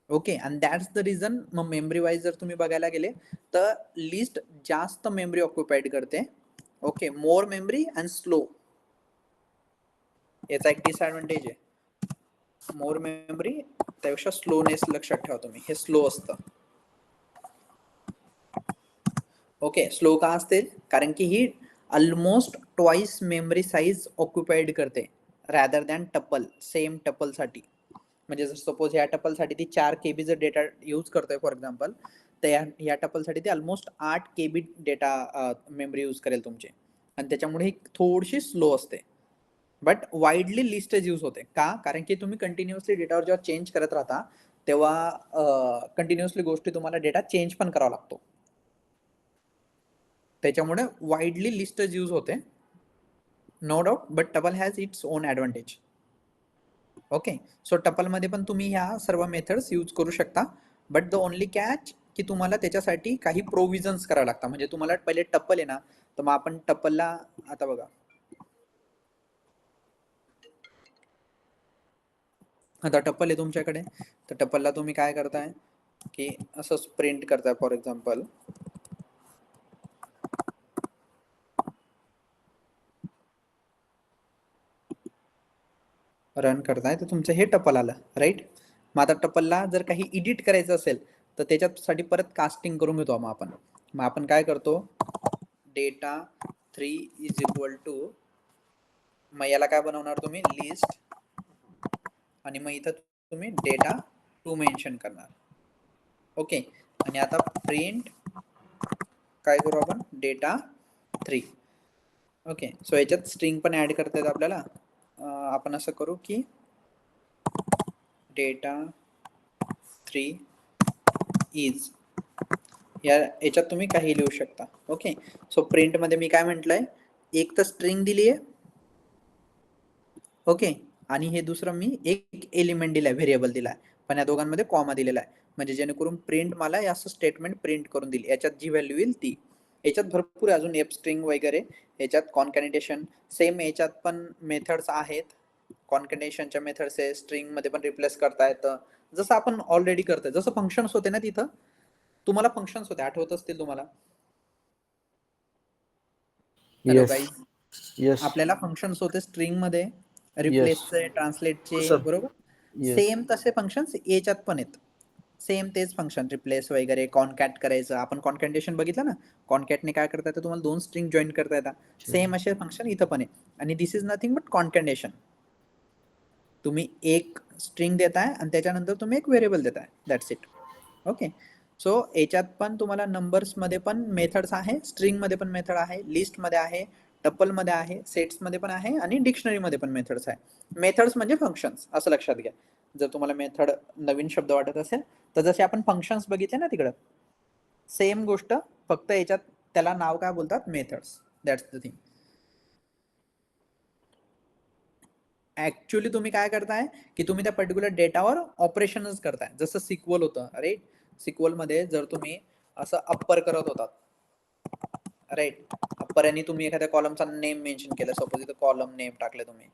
Okay, and that's the reason. मग मेमरी वाईज जर तुम्ही बघायला गेले तर लिस्ट जास्त मेमरी ऑक्युपाइड करते. Okay, more memory and slow. याचा एक डिसएडव्हान्टेज आहे, मोर मेमरी त्यापेक्षा स्लोनेस. लक्षात ठेवा तुम्ही, हे स्लो असतं. ओके, स्लो का असते, कारण की ही almost twice memory size occupied करते rather than tuple. Same tuple साठी, म्हणजे जर सपोज ह्या टपल साठी ती 4 KB जर डेटा यूज करतोय फॉर एक्झाम्पल, तर ह्या टपल साठी ती almost 8 KB data memory use करेल तुमचे, आणि त्याच्यामुळे ही थोडीशी स्लो असते. बट वाईडली लिस्टच यूज होते का, कारण की तुम्ही कंटिन्युअसली डेटावर जेव्हा चेंज करत राहता तेव्हा कंटिन्युअसली गोष्टी तुम्हाला डेटा चेंज पण करावा लागतो. त्याच्यामुळे वाईडली लिस्टच यूज होते, no doubt. But tuple has its own advantage. Okay, so tuple मध्ये पण तुम्ही ह्या सर्व मेथड्स यूज करू शकता, बट द ओनली कॅच की तुम्हाला त्याच्यासाठी काही प्रोव्हिजन्स करावं लागतात. म्हणजे तुम्हाला पहिले टपल आहे ना, तर मग आपण टपलला, आता बघा आता टप्पल आहे तुमच्याकडे, तर टप्पलला तुम्ही काय करताय की असं प्रिंट करताय, फॉर एक्झाम्पल रन करताय, तर तुमचं हे टप्पल आलं. राईट, मग आता टप्पलला जर काही एडिट करायचं असेल तर त्याच्यासाठी परत कास्टिंग करून घेतो मग आपण काय करतो, डेटा 3 इज इक्वल टू, मग याला काय बनवणार तुम्ही, लिस्ट, आणि मग इथं तुम्ही डेटा 2 मेन्शन करणार. ओके, आणि आता प्रिंट काय करू आपण, डेटा 3. ओके, सो याच्यात स्ट्रिंग पण ऍड करता येतं आपल्याला. आपण असं करू की डेटा 3 इज, याच्यात तुम्ही काही लिहू शकता. ओके, सो प्रिंट मध्ये मी काय म्हटलंय, एक तर स्ट्रिंग दिली आहे, ओके, आणि हे दुसरं मी एक एलिमेंट दिलाय, व्हेरिएबल दिलाय, पण या दोघांमध्ये कॉमा दिलेला आहे, म्हणजे जेणेकरून प्रिंट मला असं स्टेटमेंट प्रिंट करून दिली, याच्यात जी व्हॅल्यू येईल ती. याच्यात भरपूर अजून एफ स्ट्रिंग वगैरे, याच्यात कॉन्कॅटिनेशन, सेम याच्यात पण मेथड्स आहेत. कॉन्कॅटिनेशनच्या मेथड्स आहे, स्ट्रिंग मध्ये पण रिप्लेस करता येतं, जसं आपण ऑलरेडी करतोय. जसं फंक्शन्स होते ना, तिथं तुम्हाला फंक्शन्स होते, आठवत असतील तुम्हाला. Hello Yes. Guys, Yes. आपल्याला फंक्शन्स होते स्ट्रिंग मध्ये, Yes. रिप्लेसचे, हो ट्रान्सलेटचे, सर. बरोबर. Yes. सेम तसे फंक्शन्स याच्यात पण आहेत, सेम तेच फंक्शन, रिप्लेस वगैरे, कॉन्कॅट करायचं. आपण कॉन्कॅटेशन बघितलं ना, कॉन्कॅटने काय करता येतं, तुम्हाला 2 स्ट्रिंग जॉईन करता येतात. सेम असे फंक्शन इथं पण आहे, आणि दिस इज नथिंग बट कॉन्कॅटेशन. तुम्ही एक स्ट्रिंग देताय आणि त्याच्यानंतर तुम्ही एक व्हेरिएबल देताय, दॅट्स इट. ओके, सो याच्यात पण तुम्हाला नंबर्स मध्ये पण मेथड्स आहे, स्ट्रिंग मध्ये पण मेथड आहे, लिस्ट मध्ये आहे, टपल मध्ये आहे, सेट्स मध्ये पण आहे, आणि डिक्शनरी मध्ये पण मेथड्स आहे. मेथड्स म्हणजे फंक्शन्स, असं लक्षात घ्या. जर तुम्हाला मेथड नवीन शब्द वाटत असेल तर जसे आपण फंक्शन्स बघितले ना तिकडं, सेम गोष्ट, फक्त याच्यात त्याला नाव काय बोलतात, methods. That's the thing. Actually तुम्ही काय करताय की तुम्ही त्या पर्टिक्युलर डेटावर ऑपरेशनच करताय, जसं सिक्वल होतं. राईट, सिक्वल मध्ये जर तुम्ही असं अप्पर करत होतात, राईट. अप्पर यांनी तुम्ही एखाद्या कॉलमचा नेम मेन्शन केलं, सपोज इथं कॉलम नेम टाकले तुम्ही,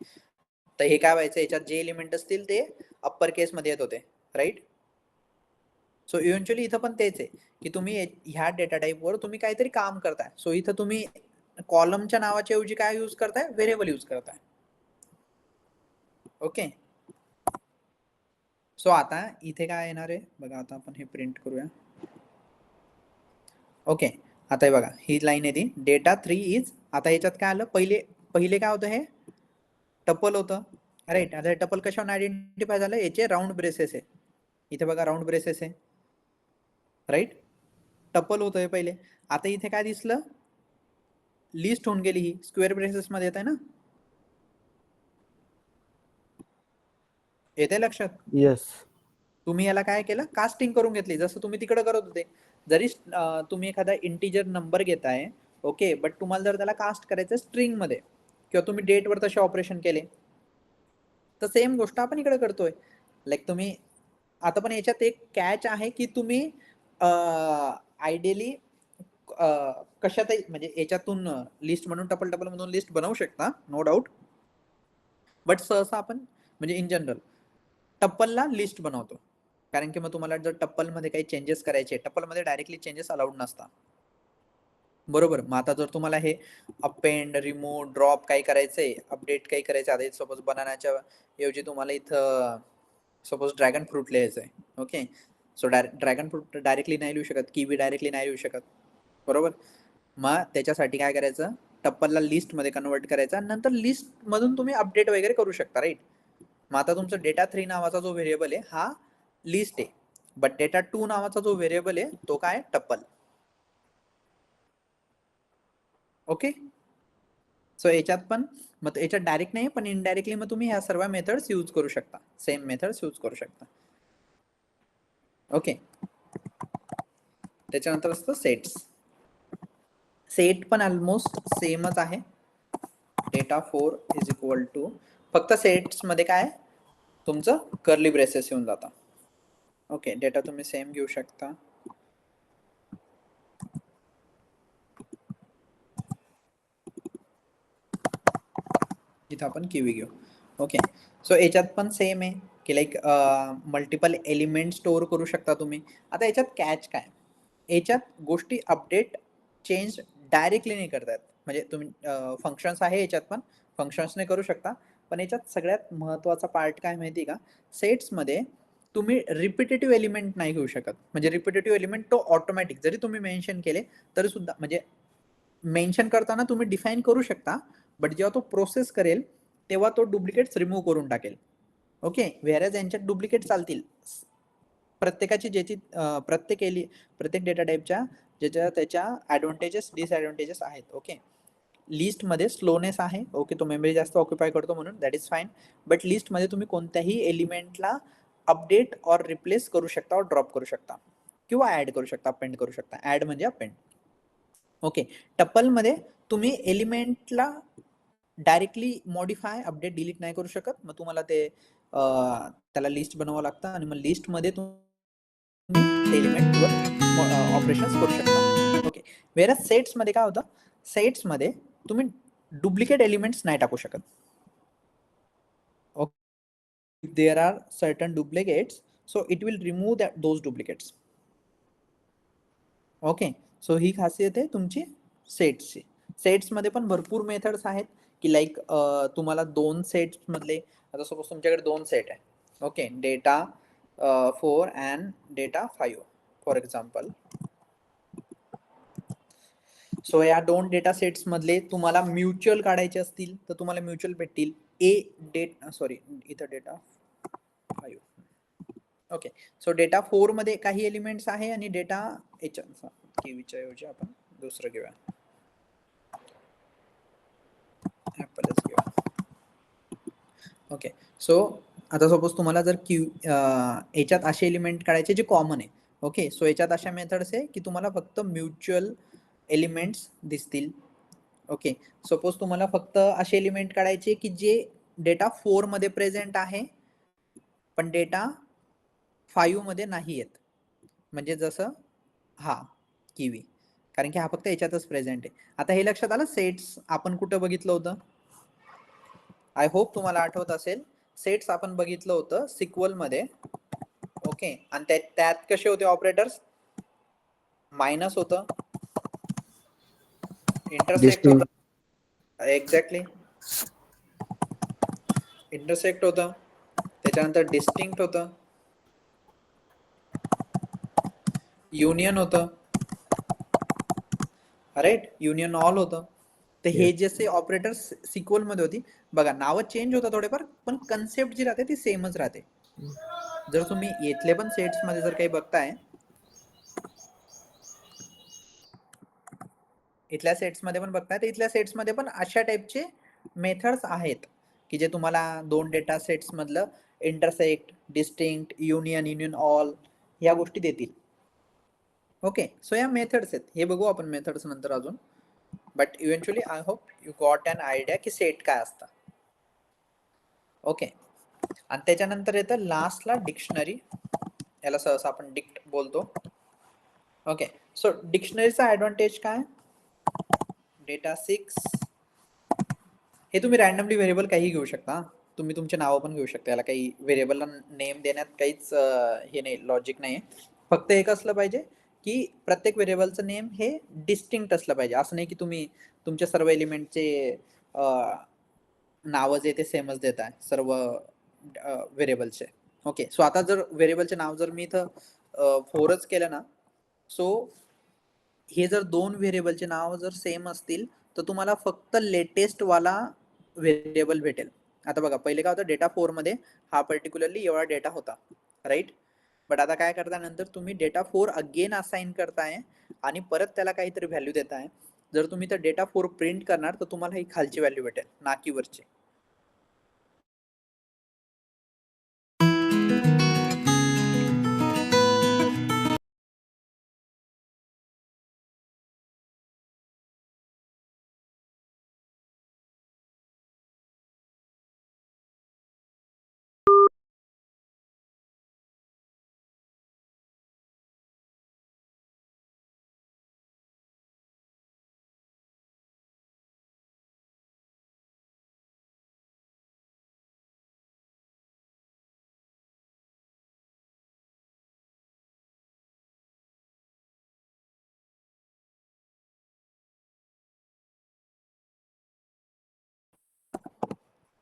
तर हे काय व्हायचं, याच्यात जे एलिमेंट असतील ते अप्पर केस मध्ये येत होते, राईट. सो इव्हेंच्युअली इथं पण तेच आहे की तुम्ही ह्या डेटा टाईपवर तुम्ही काहीतरी काम करताय. सो इथं तुम्ही कॉलमच्या नावाच्या ऐवजी काय यूज करताय, व्हेरिएबल यूज करताय. ओके. सो आता इथे काय येणार आहे बघा, आता आपण हे प्रिंट करूया. ओके, आता हे बघा, ही लाईन आहे ती, डेटा 3 इज, आता याच्यात काय आलं, पहिले काय होतं, हे टपल होतं, राईट. आता हे टपल कशावर आयडेंटिफाय झालं, याचे राऊंड ब्रेसेस आहे, इथे बघा राऊंड ब्रेसेस आहे, राईट. टपल होतं हे पहिले. आता इथे काय दिसलं, लिस्ट होऊन गेली, ही स्क्वेअर ब्रेसेस मध्ये येत आहे ना, येते लक्षात. Yes. तुम्ही याला काय केलं, कास्टिंग करून घेतली, जसं तुम्ही तिकडे करत होते. जरी तुम्ही एखादा इंटिजर नंबर घेताय, ओके, बट तुम्हाला जर त्याला कास्ट करायचं स्ट्रिंग मध्ये, किंवा तुम्ही डेट वर तसे ऑपरेशन केले, तर सेम गोष्ट आपण इकडे करतोय. लाईक तुम्ही आता पण याच्यात एक कॅच आहे की तुम्ही आयडियली कशातही म्हणजे याच्यातून लिस्ट म्हणून टपल मधून लिस्ट बनवू शकता, नो डाऊट. बट सहसा आपण म्हणजे इन जनरल टप्पलला लिस्ट बनवतो, कारण की मग तुम्हाला जर टप्पल मध्ये काही चेंजेस करायचे, टप्पल मध्ये डायरेक्टली चेंजेस अलाउड नसतात, बरोबर. मग आता जर तुम्हाला हे अपेंड, रिमूव्ह, ड्रॉप काही करायचंय, अपडेट काही करायचं, आता सपोज बनानाच्या ऐवजी तुम्हाला इथं सपोज ड्रॅगन फ्रूट लिहायचं आहे, okay. So dragon fruit directly नाही लिहू शकत, किवी डायरेक्टली नाही लिहू शकत, बरोबर. मग त्याच्यासाठी काय करायचं, टप्पलला लिस्ट मध्ये कन्वर्ट करायचं, आणि नंतर लिस्ट मधून तुम्ही अपडेट वगैरे करू शकता, राईट. मग आता तुमचा डेटा 3 नावाचा जो व्हेरिएबल आहे हा लिस्ट आहे, बट डेटा 2 नावाचा जो व्हेरिएबल आहे तो काय, टप्पल. ओके. सो याच्यात पण मग याच्यात डायरेक्ट नाही, पण इनडायरेक्टली मग तुम्ही ह्या सर्व मेथड्स यूज करू शकता, सेम मेथड्स यूज करू शकता. ओके. त्याच्यानंतर असतं सेट्स. सेट पण ऑलमोस्ट सेमच आहे, डेटा 4 इज इक्वल टू, फक्त सेट्स मध्ये काय तुमचं कर्ली ब्रेसेस येऊन जातं. ओके, डेटा तुम्ही सेम घेऊ शकता. इथं आपण किवी घेऊ. ओके. सो याच्यात पण सेम आहे की लाईक मल्टिपल एलिमेंट स्टोअर करू शकता तुम्ही. आता याच्यात कॅच काय, याच्यात गोष्टी अपडेट चेंज डायरेक्टली नाही करतात, म्हणजे तुम्ही फंक्शन्स आहे याच्यात पण फंक्शन्सने करू शकता, पण याच्यात सगळ्यात महत्त्वाचा पार्ट काय माहिती का, सेट्समध्ये तुम्ही रिपिटेटिव्ह एलिमेंट नाही घेऊ शकत. म्हणजे रिपिटेटिव्ह एलिमेंट तो ऑटोमॅटिक जरी तुम्ही मेन्शन केले तरी सुद्धा, म्हणजे मेन्शन करताना तुम्ही डिफाईन करू शकता, बट जेव्हा तो प्रोसेस करेल तेव्हा तो डुप्लिकेट्स रिमूव्ह करून टाकेल. ओके. व्हेअरएज यांच्यात डुप्लिकेट चालतील, प्रत्येकाची ज्याची प्रत्येक डेटा टाईपच्या ज्याच्या त्याच्या ॲडव्हान्टेजेस डिसॲडव्हान्टेजेस आहेत. ओके. लिस्टमध्ये स्लोनेस आहे, ओके, तो मेमरी जास्त ऑक्युपाय करतो म्हणून, दॅट इज फाईन. बट लिस्टमध्ये तुम्ही कोणत्याही एलिमेंटला अपडेट ऑर रिप्लेस करू शकता, और ड्रॉप करू शकता, किंवा ऍड करू शकता, अपेंड करू शकता. ऍड म्हणजे अपेंड. ओके. टप्पलमध्ये तुम्ही एलिमेंटला डायरेक्टली मॉडिफाय, अपडेट, डिलीट नाही करू शकत. मग तुम्हाला ते त्याला लिस्ट बनवावं लागतं, आणि मग लिस्टमध्ये तुम्ही एलिमेंटवर ऑपरेशन्स करू शकता. ओके. वेअरएज सेट्समध्ये काय होतं, सेट्समध्ये तुम्ही डुप्लिकेट एलिमेंट्स नाही टाकू शकत. Okay. There are certain duplicates, so it will remove those duplicates. Okay. So ही खासियत आहे तुमची सेट्सची. सेट्समध्ये पण भरपूर मेथड्स आहेत की लाईक तुम्हाला 2 सेट्स मधले, आता सपोज तुमच्याकडे 2 सेट आहे, okay, data 4 and data 5 for example. So या 2 डेटा सेट्स मधले तुम्हाला म्युच्युअल काढायचे असतील तर तुम्हाला म्युच्युअल भेटतील. इथं डेटा 5. ओके. सो डेटा 4 मध्ये काही एलिमेंट्स आहे, आणि डेटा किवीच्या ऐवजी आपण दुसरं घेऊया, ऍपलच घेऊया. ओके. सो आता सपोज तुम्हाला जर याच्यात असे एलिमेंट काढायचे जे कॉमन आहे, ओके. सो याच्यात अशा मेथड्स आहे की तुम्हाला फक्त म्युच्युअल एलिमेंट्स दिसतील. ओके. सपोज तुम्हाला फक्त असे एलिमेंट काढायचे की जे डेटा 4 मध्ये प्रेझेंट आहे पण डेटा 5 मध्ये नाही आहेत, म्हणजे जसं किवी, कारण की हा फक्त याच्यातच प्रेझेंट आहे. आता हे लक्षात आलं सेट्स आपण कुठं बघितलं होतं? आय होप तुम्हाला आठवत असेल, सेट्स आपण बघितलं होतं सिक्वल मध्ये. ओके, आणि त्यात कसे होते ऑपरेटर्स? मायनस होतं, इंटरसेक्ट होतं, एक्झॅक्टली इंटरसेक्ट होतं, त्याच्यानंतर डिस्टिंक्ट होतं, युनियन होतं, राईट, युनियन ऑल होतं. तर हे जसे ऑपरेटर्स सिक्वल मध्ये होती बघा, नावं चेंज होतं थोडेफार, पण कन्सेप्ट जी राहते ती सेमच राहते. जर तुम्ही इथले पण सेट्स मध्ये जर काही बघताय, इथल्या सेट्स मध्ये पण बघताय, तर इथल्या सेट्स मध्ये पण अशा टाइपचे मेथड्स आहेत की जे तुम्हाला दोन डेटा सेट्स मधलं intersect, distinct, union, union all ह्या गोष्टी देतील. ओके, सो या मेथड्स आहेत, हे बघू आपण मेथड्स नंतर अजून. But eventually I hope you got an idea की सेट काय असतं. ओके, आणि त्याच्यानंतर येतं लास्टला डिक्शनरी, याला सहसा आपण डिक्ट बोलतो. ओके, सो डिक्शनरीचा ऍडव्हान्टेज काय? डेटा 6 हे तुम्ही रॅन्डमली व्हेरिएबल काही घेऊ शकता, तुम्ही तुमचे नावं पण घेऊ शकता, याला काही व्हेरिएबलला नेम देण्यात काहीच हे नाही, लॉजिक नाही. फक्त एक असलं पाहिजे की प्रत्येक व्हेरिएबलचं नेम हे डिस्टिंक्ट असलं पाहिजे. असं नाही की तुम्ही तुमच्या सर्व एलिमेंटचे नावं जे ते सेमच देत आहे सर्व व्हेरिएबलचे. ओके, सो आता जर व्हेरिएबलचे नाव जर मी इथं 4च केलं ना, सो हे जर दोन व्हेरिएबलचे नाव जर सेम असतील तर तुम्हाला फक्त लेटेस्ट वाला व्हेरिएबल भेटेल. आता बघा, पहिले काय होतं, डेटा 4 मध्ये हा पर्टिक्युलरली एवढा डेटा होता, राईट. बट आता काय करता, नंतर तुम्ही डेटा 4 अगेन असाइन करताय आणि परत त्याला काहीतरी व्हॅल्यू देताय. जर तुम्ही तर डेटा 4 प्रिंट करणार तर तुम्हाला ही खालची व्हॅल्यू भेटेल, ना की वरची.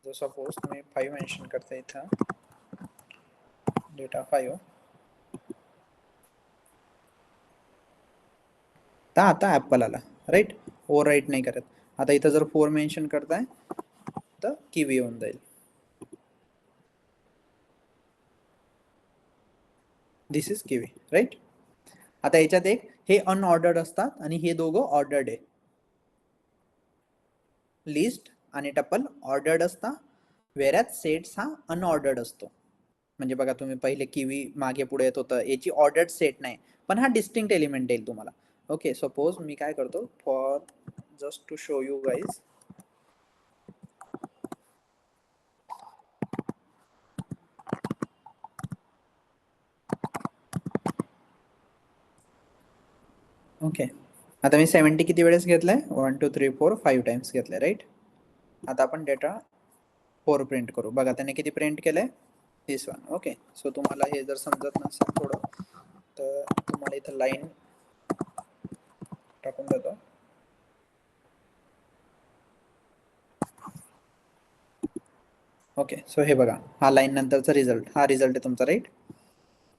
जर सपोज तुम्ही 5 मेन्शन करता इथं, डेटा 5, तर आता ऍपल आला, राईट, ओव्हर राईट नाही करत. आता इथं जर 4 मेन्शन करताय तर किवी येऊन जाईल. दिस इज किवी, राईट. आता याच्यात एक हे अनऑर्डर्ड असतात आणि हे दोघं ऑर्डर्ड आहे. लिस्ट आणि टपल ऑर्डर्ड असता, वेऱ्यात सेट्स हा अनऑर्डर्ड असतो. म्हणजे बघा, तुम्ही पहिले किवी मागे पुढे येत होतं, याची ऑर्डर्ड सेट नाही, पण हा डिस्टिंक्ट एलिमेंट येईल तुम्हाला. ओके, सपोज मी काय करतो, for just to show you guys, okay, आता मी 70 किती वेळेस घेतलाय, 1 2 3 4 5 टाइम्स घेतलाय, राईट. आता आपण डेटा 4 प्रिंट करू. बघा त्याने किती प्रिंट केलंय, दिस वन. ओके, सो तुम्हाला हे जर समजत नसेल थोडं, तर तुम्हाला इथं लाईन टाकून देतो. ओके, सो हे बघा, हा लाईन नंतरचा रिझल्ट, हा रिझल्ट आहे तुमचा, राईट,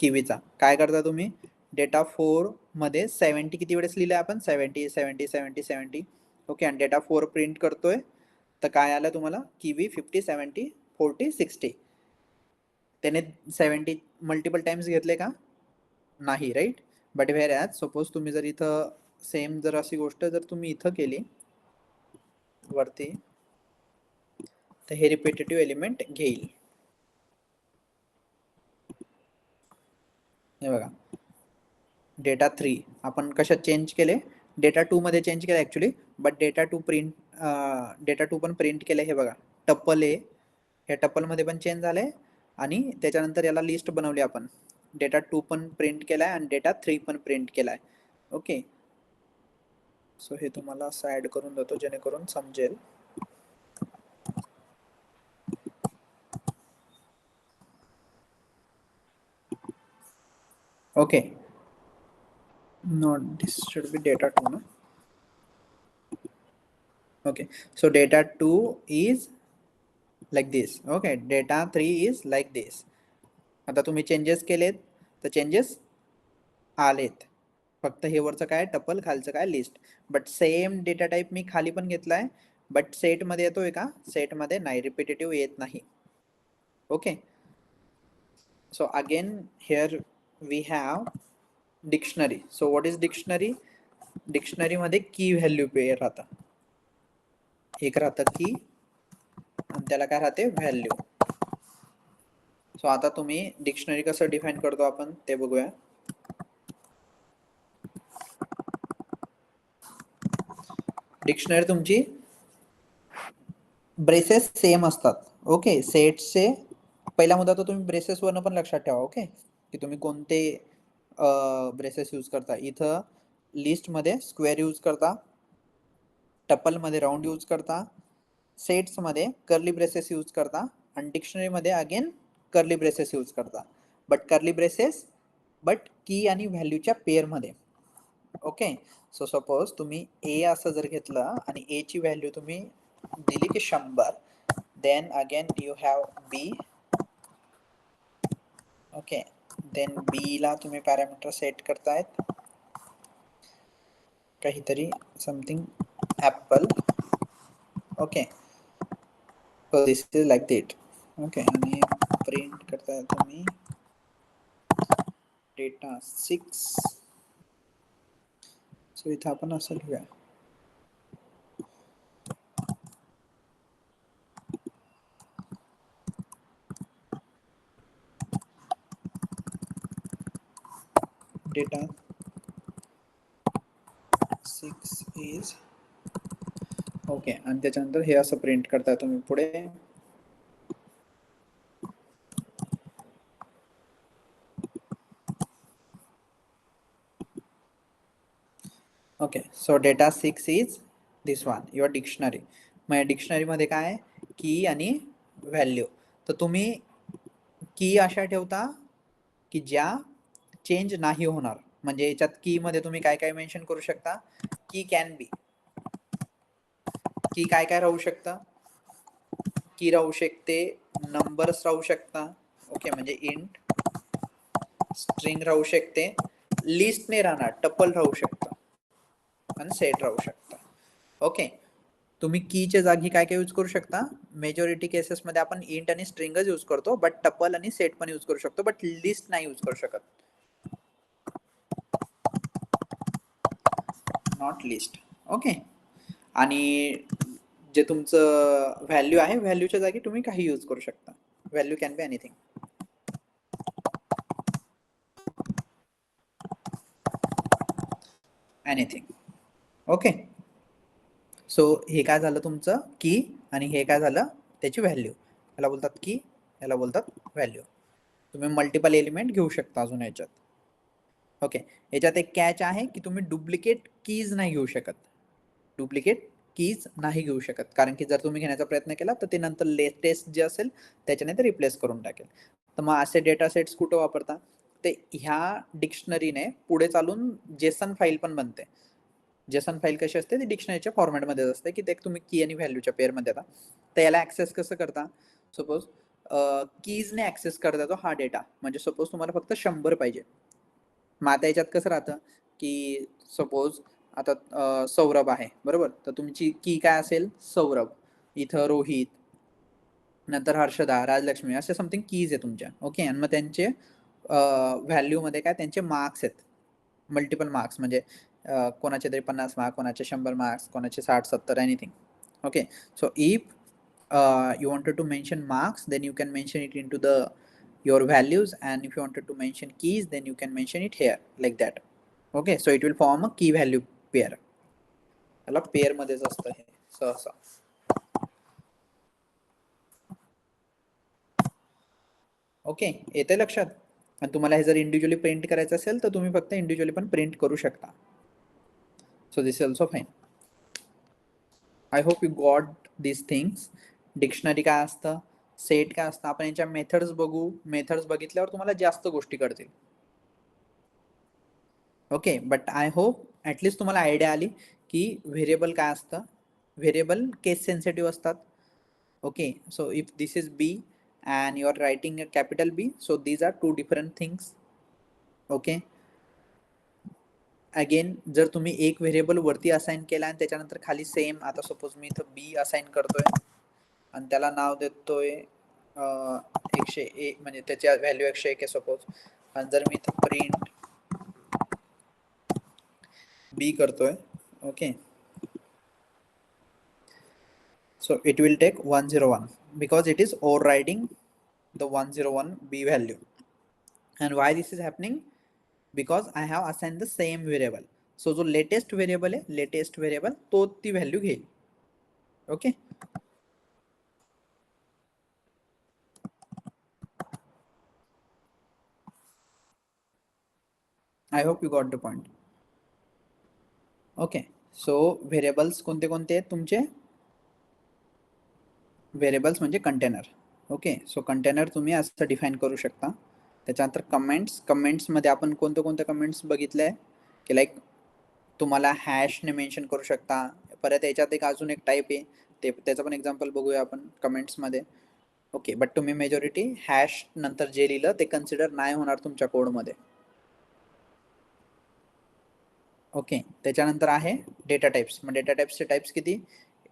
किवीचा. काय करता तुम्ही, डेटा 4 मध्ये 70 किती वेळेस लिहिलंय आपण, 70 70 70 70. ओके, आणि डेटा 4 प्रिंट करतोय तर काय आलं तुम्हाला, किवी 50 70 40 60. त्याने 70 मल्टिपल टाइम्स घेतले का, नाही, right. But where as suppose तुम्ही जर इथं सेम जर अशी गोष्ट जर तुम्ही इथं केली वरती, तर हे रिपिटेटिव्ह एलिमेंट घेईल. हे बघा, डेटा 3 आपण कशात चेंज केले, डेटा 2 मध्ये चेंज केले actually, but data 2 print, data 2 पण प्रिंट केले. हे बघा, टप्पल आहे, या टप्पल मध्ये पण चेंज झाले, आणि त्याच्यानंतर याला लिस्ट बनवली आपण, डेटा 2 पण प्रिंट केलाय आणि डेटा 3 पण प्रिंट केलाय. ओके, सो हे तुम्हाला असं ऍड करून देतो जेणेकरून समजेल. Okay, not this should be data 2 ना. Okay, so data 2 is like this. Okay, data 3 is like this. आता तुम्ही चेंजेस केलेत तर चेंजेस आलेत, फक्त हे वरचं काय टपल, खालचं काय list. But same data type मी खाली पण घेतलाय, बट सेट मध्ये येतोय का? सेट मध्ये नाही, रिपीटेटिव्ह येत नाही. Okay, so again here we have dictionary. So what is dictionary? Dictionary मध्ये की व्हॅल्यू पेअर राहतं, एक राहतं की आणि त्याला काय राहते? व्हॅल्यू. सो आता तुम्ही डिक्शनरी कसं डिफाइन करतो आपण ते बघूया. डिक्शनरी तुमची ब्रेसेस सेम असतात. ओके, सेट्सचे पहिला मुद्दा तर तुम्ही ब्रेसेस वरनं पण लक्षात ठेवा. ओके, की तुम्ही कोणते ब्रेसेस यूज करता. इथं लिस्ट मध्ये स्क्वेअर यूज करता, टपल मध्ये राऊंड यूज करता, सेट्स मध्ये कर्ली ब्रेसेस यूज करता आणि डिक्शनरी मध्ये अगेन कर्ली ब्रेसेस यूज करता. बट कर्ली ब्रेसेस बट की आणि व्हॅल्यूच्या पेअर मध्ये. ओके, सो सपोज तुम्ही ए असं जर घेतलं आणि ए ची व्हॅल्यू तुम्ही दिली की 100, then again you have B. Okay, then B ला तुम्ही पॅरामीटर सेट करतायत काहीतरी something apple. Okay, so this is like that. Okay, आणि प्रिंट करताय तुम्ही डेटा 6. सो इथं आपण असं लिहूया, डेटा 6 इज. ओके, आणि त्याच्यानंतर हे असं प्रिंट करताय तुम्ही पुढे. Okay, so data 6 is this one, your dictionary. मग डिक्शनरी मध्ये काय? की आणि व्हॅल्यू. तर तुम्ही की अशा ठेवता की ज्या चेंज नाही होणार. म्हणजे याच्यात की मध्ये तुम्ही काय काय मेन्शन करू शकता? की कॅन बी, की काय काय राहू शकतं? की राहू शकते, नंबर्स राहू शकता. ओके, म्हणजे इंट, स्ट्रिंग राहू शकते, लिस्ट नाही राहणार, टपल राहू शकतं आणि सेट राहू शकतं. ओके, तुम्ही कीच्या जागी काय काय यूज करू शकता? मेजॉरिटी केसेस मध्ये आपण इंट आणि स्ट्रिंगच यूज करतो, बट टपल आणि सेट पण यूज करू शकतो, बट लिस्ट नाही यूज करू शकत. Not list. ओके, आणि जे तुमचं व्हॅल्यू आहे, व्हॅल्यूच्या जागी तुम्ही काही यूज करू शकता. Value can be anything. Anything. Okay, so हे काय झालं तुमचं की, आणि हे काय झालं त्याची व्हॅल्यू. याला बोलतात की, याला बोलतात व्हॅल्यू. तुम्ही मल्टिपल एलिमेंट घेऊ शकता अजून याच्यात. ओके, याच्यात एक कॅच आहे की तुम्ही डुप्लिकेट कीज नाही घेऊ शकत. डुप्लिकेट कीज नाही घेऊ शकत, कारण की जर तुम्ही घेण्याचा प्रयत्न केला तर ते नंतर लेटेस्ट जे असेल त्याच्याने ते रिप्लेस करून टाकेल. तर मग असे डेटा सेट्स कुठं वापरता? ते ह्या डिक्शनरीने पुढे चालून जेसन फाईल पण बनते. जेसन फाईल कशी असते? ती डिक्शनरीच्या फॉर्मॅटमध्येच असते, की ते तुम्ही की आणि व्हॅल्यूच्या पेअरमध्ये येतात. तर याला ऍक्सेस कसं करता? सपोज कीजने ऍक्सेस करता तो हा डेटा. म्हणजे सपोज तुम्हाला फक्त 100 पाहिजे. मग आता याच्यात कसं राहतं की सपोज आता सौरभ आहे, बरोबर? तर तुमची की काय असेल? सौरभ. इथं रोहित, नंतर हर्षदा, राजलक्ष्मी, असे समथिंग कीज आहे तुमच्या. ओके, आणि मग त्यांचे व्हॅल्यू मध्ये काय? त्यांचे मार्क्स आहेत, मल्टिपल मार्क्स. म्हणजे कोणाचे तरी 50 मार्क्स, कोणाचे 100 मार्क्स, कोणाचे 60-70, anything. Okay, so if you wanted to mention marks, then you can mention it into the your values, and if you wanted to mention keys, then you can mention it here like that. Okay, so it will form a key value pair. याला pair मध्येच असतं हे सहसा. Okay, येते लक्षात? आणि तुम्हाला हे जर इंडिव्हिज्युअली प्रिंट करायचं असेल तर तुम्ही फक्त इंडिव्हिज्युअली पण प्रिंट करू शकता. So this is also fine. I hope you got these things. Dictionary काय असतं, सेट काय असतं, आपण यांच्या मेथड्स बघू. मेथड्स बघितल्यावर तुम्हाला जास्त गोष्टी कळतील. Okay, but I hope at least तुम्हाला आयडिया आली की व्हेरिएबल काय असतं. व्हेरिएबल केस सेन्सिटिव्ह असतात. Okay, so if this is B and you are writing a capital B, so these are two different things. Okay, again जर तुम्ही एक variable वरती असाइन केला आणि त्याच्यानंतर खाली सेम, आता सपोज मी इथं बी असाइन करतोय आणि त्याला नाव देतोय 101, म्हणजे त्याची व्हॅल्यू 101 आहे सपोज. आणि जर मी इथं प्रिंट बी करतोय, okay, so it will take 101 because it is overriding the 101 B value. And why this is happening? Because I have assigned the same variable. So जो latest variable आहे, latest variable तो ती value घेईल. Okay, I hope you got the point. Okay, so variables कोणते कोणते आहेत तुमचे? Variables म्हणजे कंटेनर. ओके, सो कंटेनर तुम्ही असं डिफाईन करू शकता. त्याच्यानंतर कमेंट्स. कमेंट्समध्ये आपण कोणते कोणते कमेंट्स बघितले आहे की लाईक तुम्हाला हॅशने मेन्शन करू शकता. परत याच्यात एक अजून एक टाईप आहे, ते त्याचं पण एक्झाम्पल बघूया आपण कमेंट्समध्ये. ओके, बट तुम्ही मेजॉरिटी हॅश नंतर जे लिहिलं ते कन्सिडर नाही होणार तुमच्या कोडमध्ये. ओके, त्याच्यानंतर आहे डेटा टाइप्स. मग डेटा टाइप्सचे टाइप्स किती?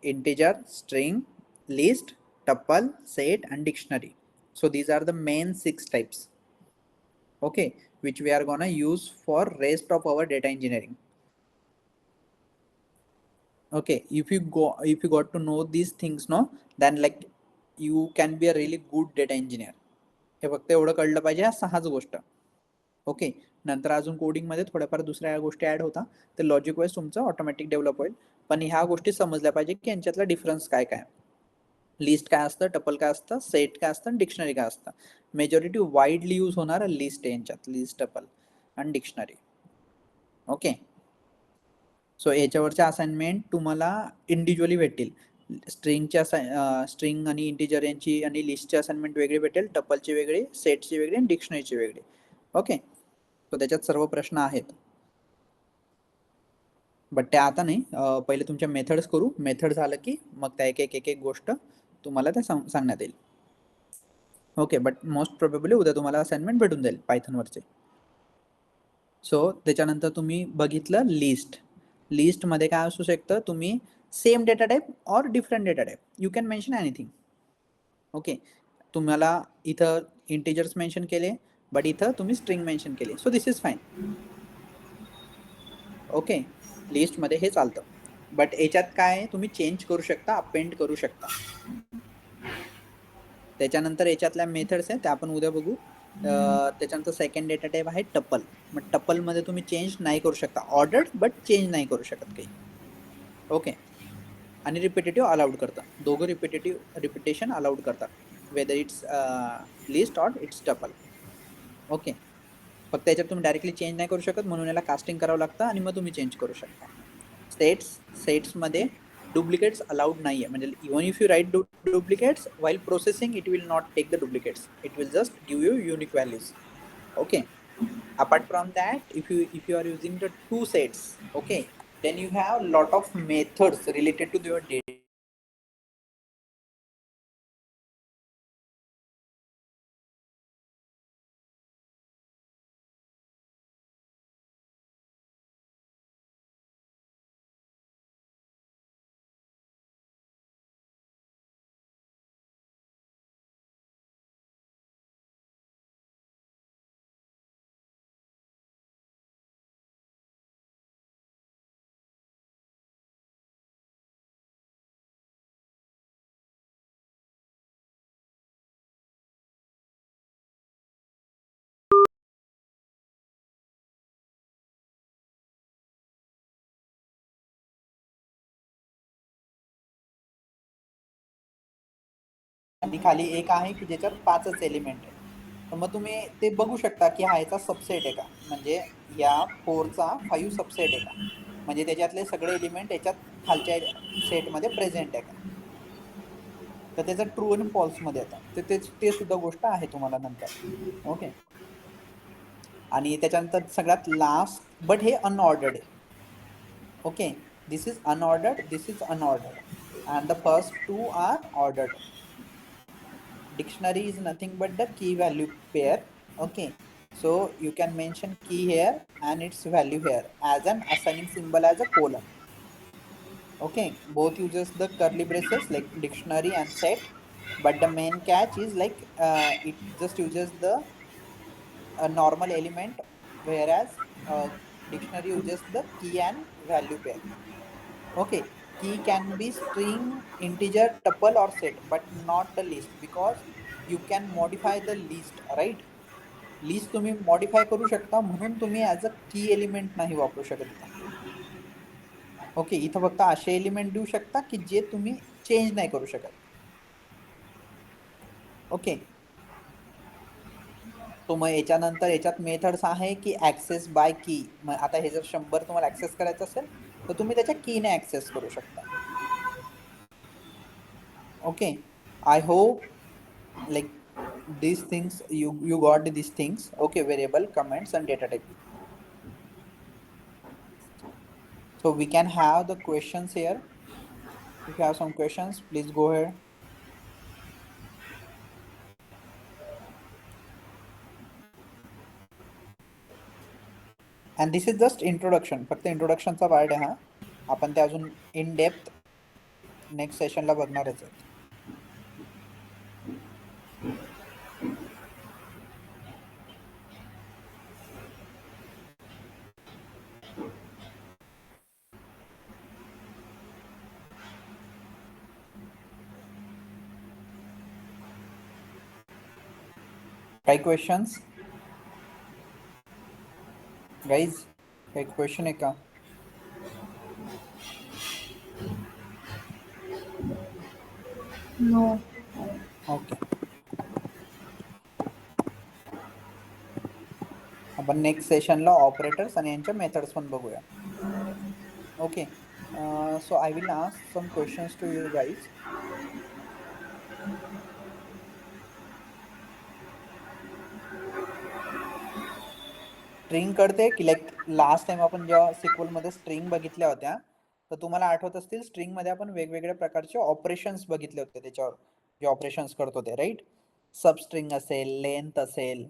Integer, string, list, tuple, set and dictionary. So these are the main 6 types, okay, which we are gonna use for rest of our data engineering. Okay, if you got to know these things, no, then like you can be a really good data engineer. हे फक्त एवढं कळलं पाहिजे, हा 6च गोष्ट. Okay, नंतर अजून कोडिंगमध्ये थोड्याफार दुसऱ्या गोष्टी ॲड होता, ते लॉजिक वाईज तुमचं ऑटोमॅटिक डेव्हलप होईल. पण ह्या गोष्टी समजल्या पाहिजे की यांच्यातला डिफरन्स काय काय. लिस्ट काय असतं, टपल काय असतं, सेट काय असतं, डिक्शनरी काय असतं. मेजॉरिटी वाईडली यूज होणार लिस्ट आहे यांच्यात, लिस्ट, टपल आणि डिक्शनरी. ओके, सो याच्यावरचे असाइनमेंट तुम्हाला इंडिव्हिज्युअली भेटतील. स्ट्रिंग आणि इंटिजर यांची आणि लिस्टची असाइनमेंट वेगळी भेटेल, टपलची वेगळी, सेटची वेगळी आणि डिक्शनरीची वेगळी. ओके, सो त्याच्यात सर्व प्रश्न आहेत, बट त्या आता नाही. पहिले तुमच्या मेथड्स करू. मेथड झालं की मग त्या एक एक गोष्ट तुम्हाला त्या सांगण्यात येईल. ओके, बट मोस्ट प्रोबेबली उद्या तुम्हाला असाइनमेंट भेटून जाईल पायथनवरचे. सो त्याच्यानंतर तुम्ही बघितलं लिस्ट. लिस्टमध्ये काय असू शकतं, तुम्ही same data type or different data type, you can mention anything. Okay, तुम्हाला इथं इंटिजर्स मेन्शन केले, बट इथं तुम्ही स्ट्रिंग मेन्शन केले, so this is fine. Okay, लिस्टमध्ये हे चालतं, बट याच्यात काय तुम्ही चेंज करू शकता, अपेंड करू शकता. त्याच्यानंतर याच्यातल्या मेथड्स आहेत त्या आपण उद्या बघू. त्याच्यानंतर सेकंड डेटा टाईप आहे टपल. मग टपलमध्ये तुम्ही चेंज नाही करू शकता, ऑर्डर्ड बट चेंज नाही करू शकत काही. ओके, आणि रिपिटेटिव्ह अलाउड करतं, दोघं रिपिटेशन अलाउड करतात, whether it's list or it's tuple. Okay, फक्त याच्यात तुम्ही डायरेक्टली चेंज नाही करू शकत, म्हणून याला कास्टिंग करावं लागतं आणि मग तुम्ही चेंज करू शकता. सेट्समध्ये डुप्लिकेट्स अलाउड नाही आहे, म्हणजे even if you write duplicates while processing it will not take the duplicates, it will just give you unique values. Okay, apart from that, if you are using the 2 sets, okay, then you have lot of methods related to your data. आणि खाली एक आहे की ज्याच्यात 5च element आहे, तर मग तुम्ही ते बघू शकता की हा याचा सबसेट आहे का, म्हणजे या 4चा 5 सबसेट आहे का. म्हणजे त्याच्यातले सगळे एलिमेंट याच्यात खालच्या सेटमध्ये प्रेझेंट आहे का, तर त्याचं ट्रू आणि फॉल्स मध्ये येतं. ते सुद्धा गोष्ट आहे तुम्हाला नंतर. ओके. आणि त्याच्यानंतर सगळ्यात लास्ट, बट हे अनऑर्डर्ड आहे. Okay, this is unordered, this is unordered, and the first two are ordered. Dictionary is nothing but the key value pair. Okay, so you can mention key here and its value here as an assigning symbol as a colon. Okay, both uses the curly braces like dictionary and set, but the main catch is like it just uses the normal element, whereas dictionary uses the key and value pair. Okay, key can be string, integer, tuple or set, but not the list, because you can modify the list, right? List तुम्ही modify करू शकता, म्हणून तुम्ही as a की element नाही वापरू शकत इथं. ओके, इथं फक्त असे एलिमेंट देऊ शकता की जे तुम्ही चेंज नाही करू शकत. ओके, तो मग याच्यानंतर याच्यात मेथड्स आहे की ऍक्सेस बाय की. मग आता हे जर 100 तुम्हाला ऍक्सेस करायचं असेल तर तुम्ही त्याच्या कीने ऍक्सेस करू शकता. Okay, I hope like these things you got these things. Okay, variable, comments and data type. So we can have the questions here. If you have some questions, please go ahead. And this is just introduction, फक्त introduction चा part आहे हा. आपण ते अजून in depth next सेशनला बघणारच आहेत. काही क्वेश्चन्स गाईज, काही क्वेश्चन आहे का? नो. ओके, आपण नेक्स्ट सेशनला ऑपरेटर्स आणि यांच्या मेथड्स पण बघूया. Okay, so I will ask some questions to you guys. String कळते की लाईक लास्ट टाइम आपण जेव्हा सिक्वल मध्ये स्ट्रिंग बघितल्या होत्या तर तुम्हाला आठवत असतील, स्ट्रिंग मध्ये आपण वेगवेगळ्या प्रकारचे ऑपरेशन्स बघितले होते, त्याच्यावर जे ऑपरेशन्स करत होते, राईट? सबस्ट्रिंग असेल, लेंथ असेल,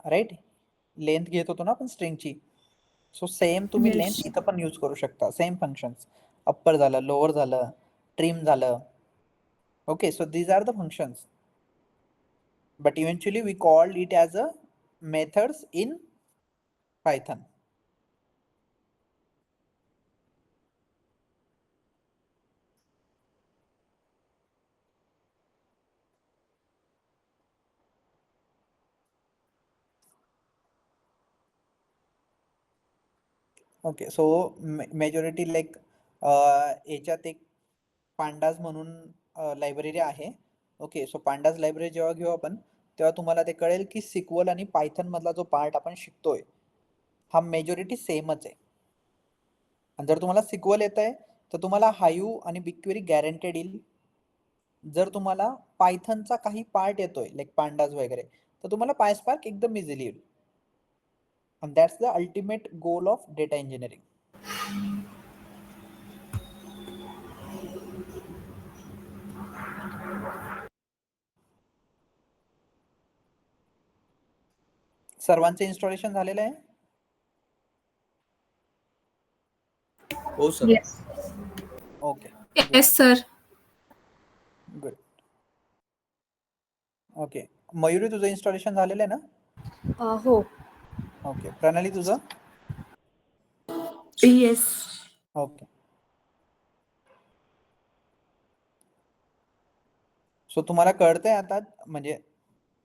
राईट? लेंथ घेत होतो ना आपण स्ट्रिंगची. सो सेम तुम्ही Yes. लेंथ इथं पण यूज करू शकता. सेम फंक्शन्स, अप्पर झालं, लोअर झालं, ट्रिम झालं. Okay, so these are the functions, but eventually we called it as a methods in Python. Okay, so majority like याच्यात एक पांडाज म्हणून लायब्ररी आहे. ओके, सो पांडाज लायब्ररी जेव्हा घेऊ आपण तेव्हा तुम्हाला ते कळेल की सिक्वल आणि पायथन मधला जो पार्ट आपण शिकतोय हा मेजॉरिटी सेमच आहे. आणि जर तुम्हाला सिक्वल येत आहे तर तुम्हाला हायू आणि बिगक्वेरी गॅरंटेड येईल. जर तुम्हाला पायथनचा काही पार्ट येतोय लाईक पांडाज वगैरे तर तुम्हाला पायस्पार्क एकदम इझिली येईल. And that's the ultimate goal of data engineering. सर्वांचे इन्स्टॉलेशन झालेलं आहे? हो sir. Yes. Okay, Yes, sir. Good. Okay, Mayuri तुझं इन्स्टॉलेशन झालेलं आहे ना? हो. ओके, प्रणाली तुझं? Yes. ओके, सो तुम्हाला कळतंय आता, म्हणजे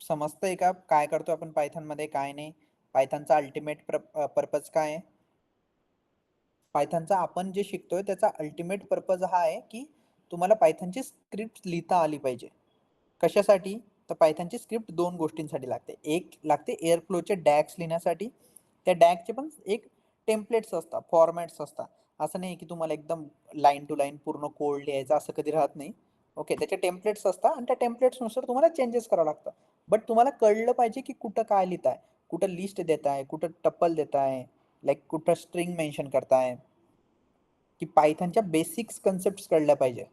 समजतंय का काय करतोय आपण पायथन मध्ये, काय नाही, पायथनचा अल्टिमेट पर्पज काय आहे? पायथनचा आपण जे शिकतोय त्याचा अल्टिमेट पर्पज हा आहे की तुम्हाला पायथनची स्क्रिप्ट लिहिता आली पाहिजे. कशासाठी? तर पायथनची स्क्रिप्ट दोन गोष्टींसाठी लागते. एक लागते एअरफ्लोचे डॅक्स लिहिण्यासाठी, त्या डॅकचे पण एक टेम्पलेट्स असतात, फॉर्मॅट्स असतात. असं नाही की तुम्हाला एकदम लाईन टू लाईन पूर्ण कोड लिहायचा असं कधी राहत नाही. ओके, त्याचे टेम्पलेट्स असतात आणि त्या टेम्पलेट्सनुसार तुम्हाला चेंजेस करावं लागतं. बट तुम्हाला कळलं पाहिजे की कुठं काय लिहिताय, कुठं लिस्ट देताय, कुठं टप्पल देताय, लाईक कुठं स्ट्रिंग मेन्शन करताय, की पायथनच्या बेसिक्स कन्सेप्ट कळल्या पाहिजे.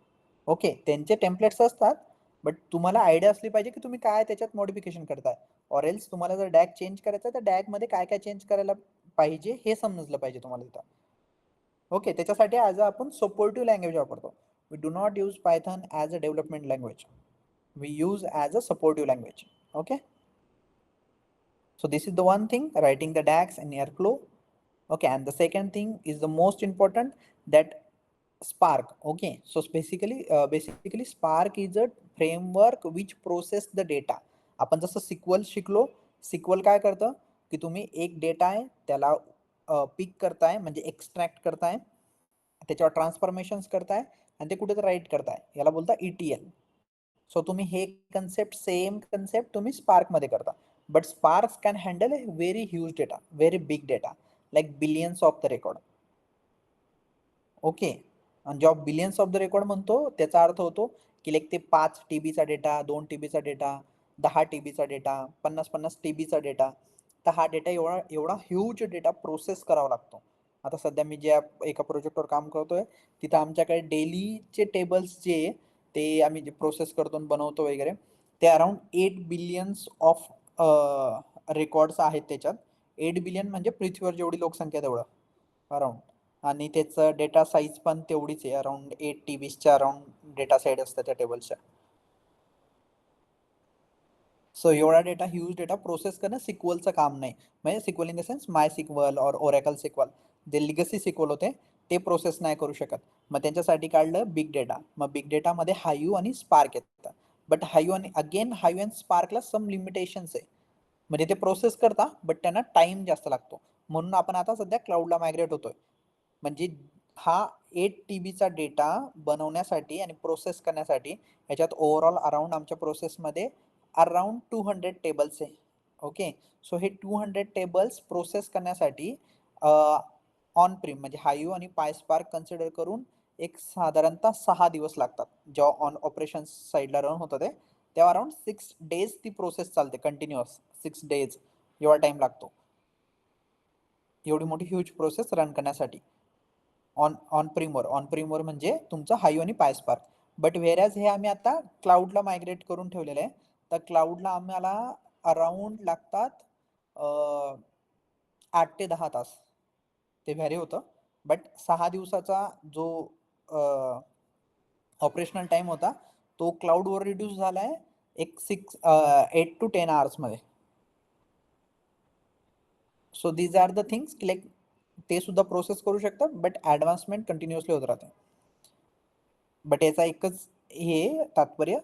ओके, त्यांचे टेम्पलेट्स असतात, बट तुम्हाला आयडिया असली पाहिजे की तुम्ही काय त्याच्यात मॉडिफिकेशन करताय. ऑर एल्स तुम्हाला जर डॅग चेंज करायचा तर डॅगमध्ये काय काय चेंज करायला पाहिजे हे समजलं पाहिजे तुम्हाला तिथं. ओके, त्याच्यासाठी ॲज अ आपण सपोर्टिव्ह लँग्वेज वापरतो. We do not use Python as a development language. We use as a supportive language. Okay, so this is the one thing, writing the DAGs in Airflow. Okay, and the second thing is the most important, that Spark. Okay, so basically Spark is a framework which process the data. आपण जसं SQL शिकलो, SQL काय करतं की तुम्ही एक data आहे त्याला पिक करताय म्हणजे एक्स्ट्रॅक्ट करताय, त्याच्यावर ट्रान्सफॉर्मेशन्स करताय आणि ते कुठे राईट करताय, याला बोलता ETL. सो तुम्ही हे सेम कन्सेप्ट तुम्ही स्पार्क मध्ये करता. But spark can handle A very huge data, very big data, like billions of the record. Okay, आणि जेव्हा बिलियन्स ऑफ द रेकॉर्ड म्हणतो त्याचा अर्थ होतो की लाईक ते 5 TB चा डेटा, 2 TB चा डेटा, 10 TB चा डेटा, 50 TB चा डेटा. तर हा डेटा एवढा ह्यूज डेटा प्रोसेस करावा लागतो. आता सध्या मी ज्या एका प्रोजेक्टवर काम करतोय तिथं आमच्याकडे डेलीचे टेबल्स जे ते आम्ही जे प्रोसेस करतो बनवतो वगैरे, ते अराउंड 8 बिलियन्स ऑफ रेकॉर्ड्स आहेत त्याच्यात. 8 बिलियन म्हणजे पृथ्वीवर जेवढी लोकसंख्या तेवढं अराउंड. आणि त्याचं डेटा साईज पण तेवढीच आहे, अराउंड 8 TBच्या अराउंड डेटा साईज असतं त्या टेबलच्या. सो एवढा डेटा, ह्यूज डेटा प्रोसेस करणं सिक्वलचं काम नाही. म्हणजे SQL in the sense MySQL और ओरॅकल सिक्वल, जे लिगसी सिक्वल होते ते प्रोसेस नाही करू शकत. मग त्यांच्यासाठी काढलं बिग डेटा. मग बिग डेटामध्ये हायू आणि स्पार्क येतात. बट हायू अँड स्पार्कला सम लिमिटेशन्स आहे. म्हणजे ते प्रोसेस करता बट त्यांना टाइम जास्त लागतो. म्हणून आपण आता सध्या क्लाउडला मायग्रेट होतोय. म्हणजे हा 8 TBचा डेटा बनवण्यासाठी आणि प्रोसेस करण्यासाठी याच्यात ओव्हरऑल अराउंड आमच्या प्रोसेसमध्ये अराउंड 200 टेबल्स आहे. ओके, सो हे 200 टेबल्स प्रोसेस करण्यासाठी ऑन प्रीम म्हणजे हायू आणि पायस्पार्क कन्सिडर करून एक साधारणतः 6 दिवस लागतात. जेव्हा ऑन ऑपरेशन साईडला रन होतं ते तेव्हा अराउंड 6 डेज ती प्रोसेस चालते कंटिन्युअस. 6 डेज एवढा टाइम लागतो एवढी मोठी ह्यूज प्रोसेस रन करण्यासाठी ऑन प्रीमवर म्हणजे तुमचं हायू आणि पायस्पार्क. बट व्हेरॅज हे आम्ही आता क्लाउडला मायग्रेट करून ठेवलेलं आहे. तर क्लाउडला आम्हाला अराउंड लागतात 8 ते 10 तास. ते व्हॅरी होतं. बट 6 दिवसाचा जो ऑपरेशनल टाइम होता तो क्लाउडवर रिड्यूस झाला आहे एक 8 to 10 आवर्समध्ये. So these are the things, like ते सुद्धा प्रोसेस करू शकतात बट ॲडव्हान्समेंट कंटिन्युअसली होत राहते. बट याचा एकच हे तात्पर्य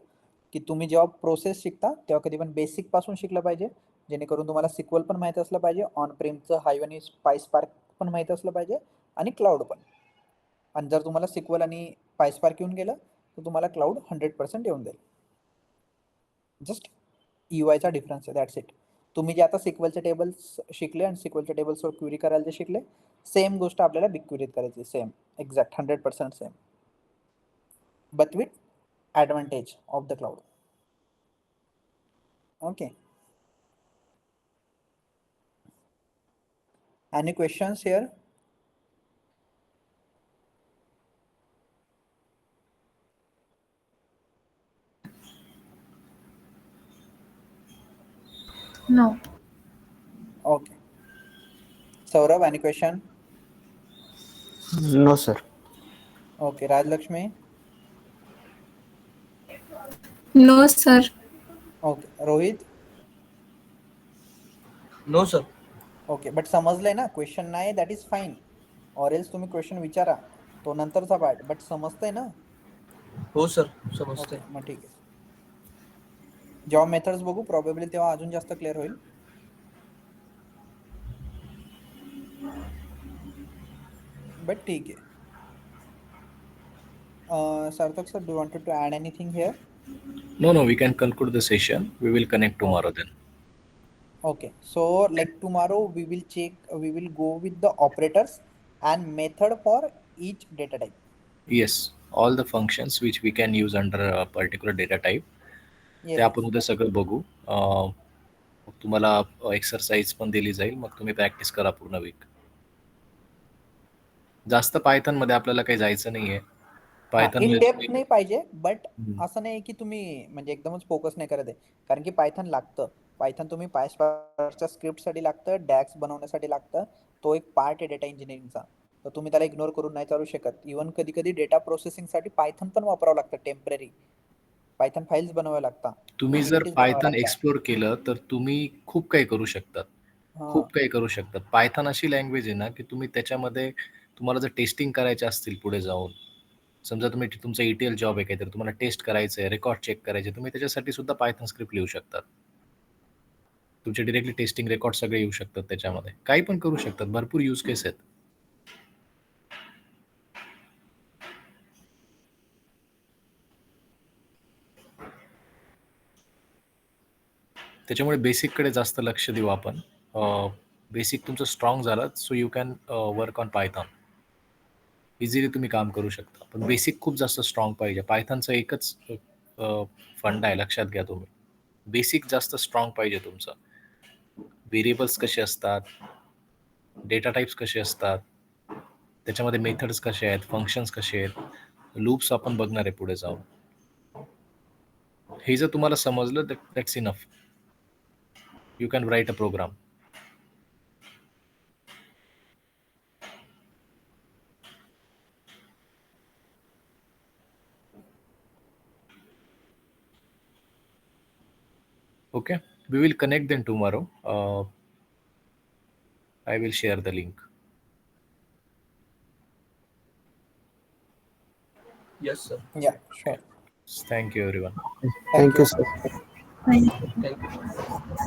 की तुम्ही जेव्हा प्रोसेस शिकता तेव्हा कधी पण बेसिक पासून शिकलं पाहिजे, जेणेकरून तुम्हाला सिक्वल पण माहीत असलं पाहिजे, ऑन प्रेमचं हायू आणि पायस्पार्क पण माहीत असलं पाहिजे आणि क्लाउड पण. आणि जर तुम्हाला सिक्वल आणि पायस्पार्क येऊन गेलं तर तुम्हाला क्लाउड 100% येऊन जाईल. जस्ट यूआयचा डिफरन्स आहे, दॅट्स इट. तुम्ही जे आता सिक्वलचे टेबल्स शिकले आणि सिक्वलच्या टेबल्सवर क्वेरी करायला जे शिकले, सेम गोष्ट आपल्याला बिग क्वेरीत करायची, same exact 100% same, but with advantage of the cloud. Okay, any questions here? No. Okay, Saurabh, any question? No, sir. Okay, Rajlakshmi. No, sir. Okay, Rohit. No sir. Okay, but समजलंय ना? Question नाही that is fine, or else तुम्ही question विचारा, तो नंतरचा part, but समजतंय ना? हो सर, ओके, समजतंय. मग ठीक आहे. जेव्हा मेथड्स बघू प्रॉबेबली तेव्हा अजून जास्त क्लिअर होईल. बट ठीक आहे. Sarthak sir, do you wanted to add anything here? No, we can conclude the session. We will connect tomorrow then. Okay, so like tomorrow we will go with the operators and method for each data type. Yes, all the functions which we can use under a particular data type. ते Yes. आपण उद्या सगळं बघू. मग तुम्हाला exercise पण दिली जाईल, मग तुम्ही प्रॅक्टिस करा पूर्ण वीक. जास्त पायथन मध्ये आपल्याला काही जायचं नाहीये. पायथन इन डेप्थ नाही पाहिजे, बट हम्म. असं नाही की तुम्ही म्हणजे एकदमच फोकस नाही करत आहे, कारण की पायथन लागतं. पायथन तुम्ही पायस्पार्कच्या स्क्रिप्टसाठी लागतं, डॅक्स बनवण्यासाठी लागतं. तो एक पार्ट आहे डेटा इंजिनिअरिंगचा, तर तुम्ही त्याला इग्नोर करून नाही चालू शकत. इव्हन कधी कधी डेटा प्रोसेसिंगसाठी पायथन पण वापरावं लागतं. टेम्पररी पायथन फाईल्स बनवाव्या लागतात. तुम्ही जर utilities बनवाव्या पायथन लागतात. एक्सप्लोर केलं तर तुम्ही खूप काही करू शकतात. हा. खूप काही करू शकतात. पायथन अशी लँग्वेज आहे ना, की तुम्ही त्याच्यामध्ये तुम्हाला जर टेस्टिंग करायचे असतील पुढे जाऊन, समजा तुम्ही तुमचा ETL जॉब आहे काहीतरी, तुम्हाला टेस्ट करायचं आहे, रेकॉर्ड चेक करायचे, तुम्ही त्याच्यासाठी सुद्धा पायथन स्क्रिप्ट लिहू शकतात. तुमचे डिरेक्टली टेस्टिंग रेकॉर्ड सगळे येऊ शकतात त्याच्यामध्ये. काही पण करू शकतात. भरपूर यूज केस आहेत. त्याच्यामुळे बेसिककडे जास्त लक्ष देऊ आपण. बेसिक तुमचं स्ट्रॉंग झालं so you can work on Python. Easily तुम्ही काम करू शकता. पण बेसिक खूप जास्त स्ट्रॉंग पाहिजे. पायथॉनचा एकच फंड आहे, लक्षात घ्या तुम्ही. बेसिक जास्त स्ट्रॉंग पाहिजे तुमचं. व्हेरिएबल्स कसे असतात, डेटा टाइप्स कसे असतात, त्याच्यामध्ये मेथड्स कसे आहेत, फंक्शन्स कसे आहेत, लूप्स आपण बघणार आहे पुढे जाऊन. हे जर तुम्हाला समजलं that's enough. You can write a program. Okay, we will connect then tomorrow. I will share the link. Yes, sir. Yeah, sure. Thank you everyone. Thank you, sir. Thank you. Thank you.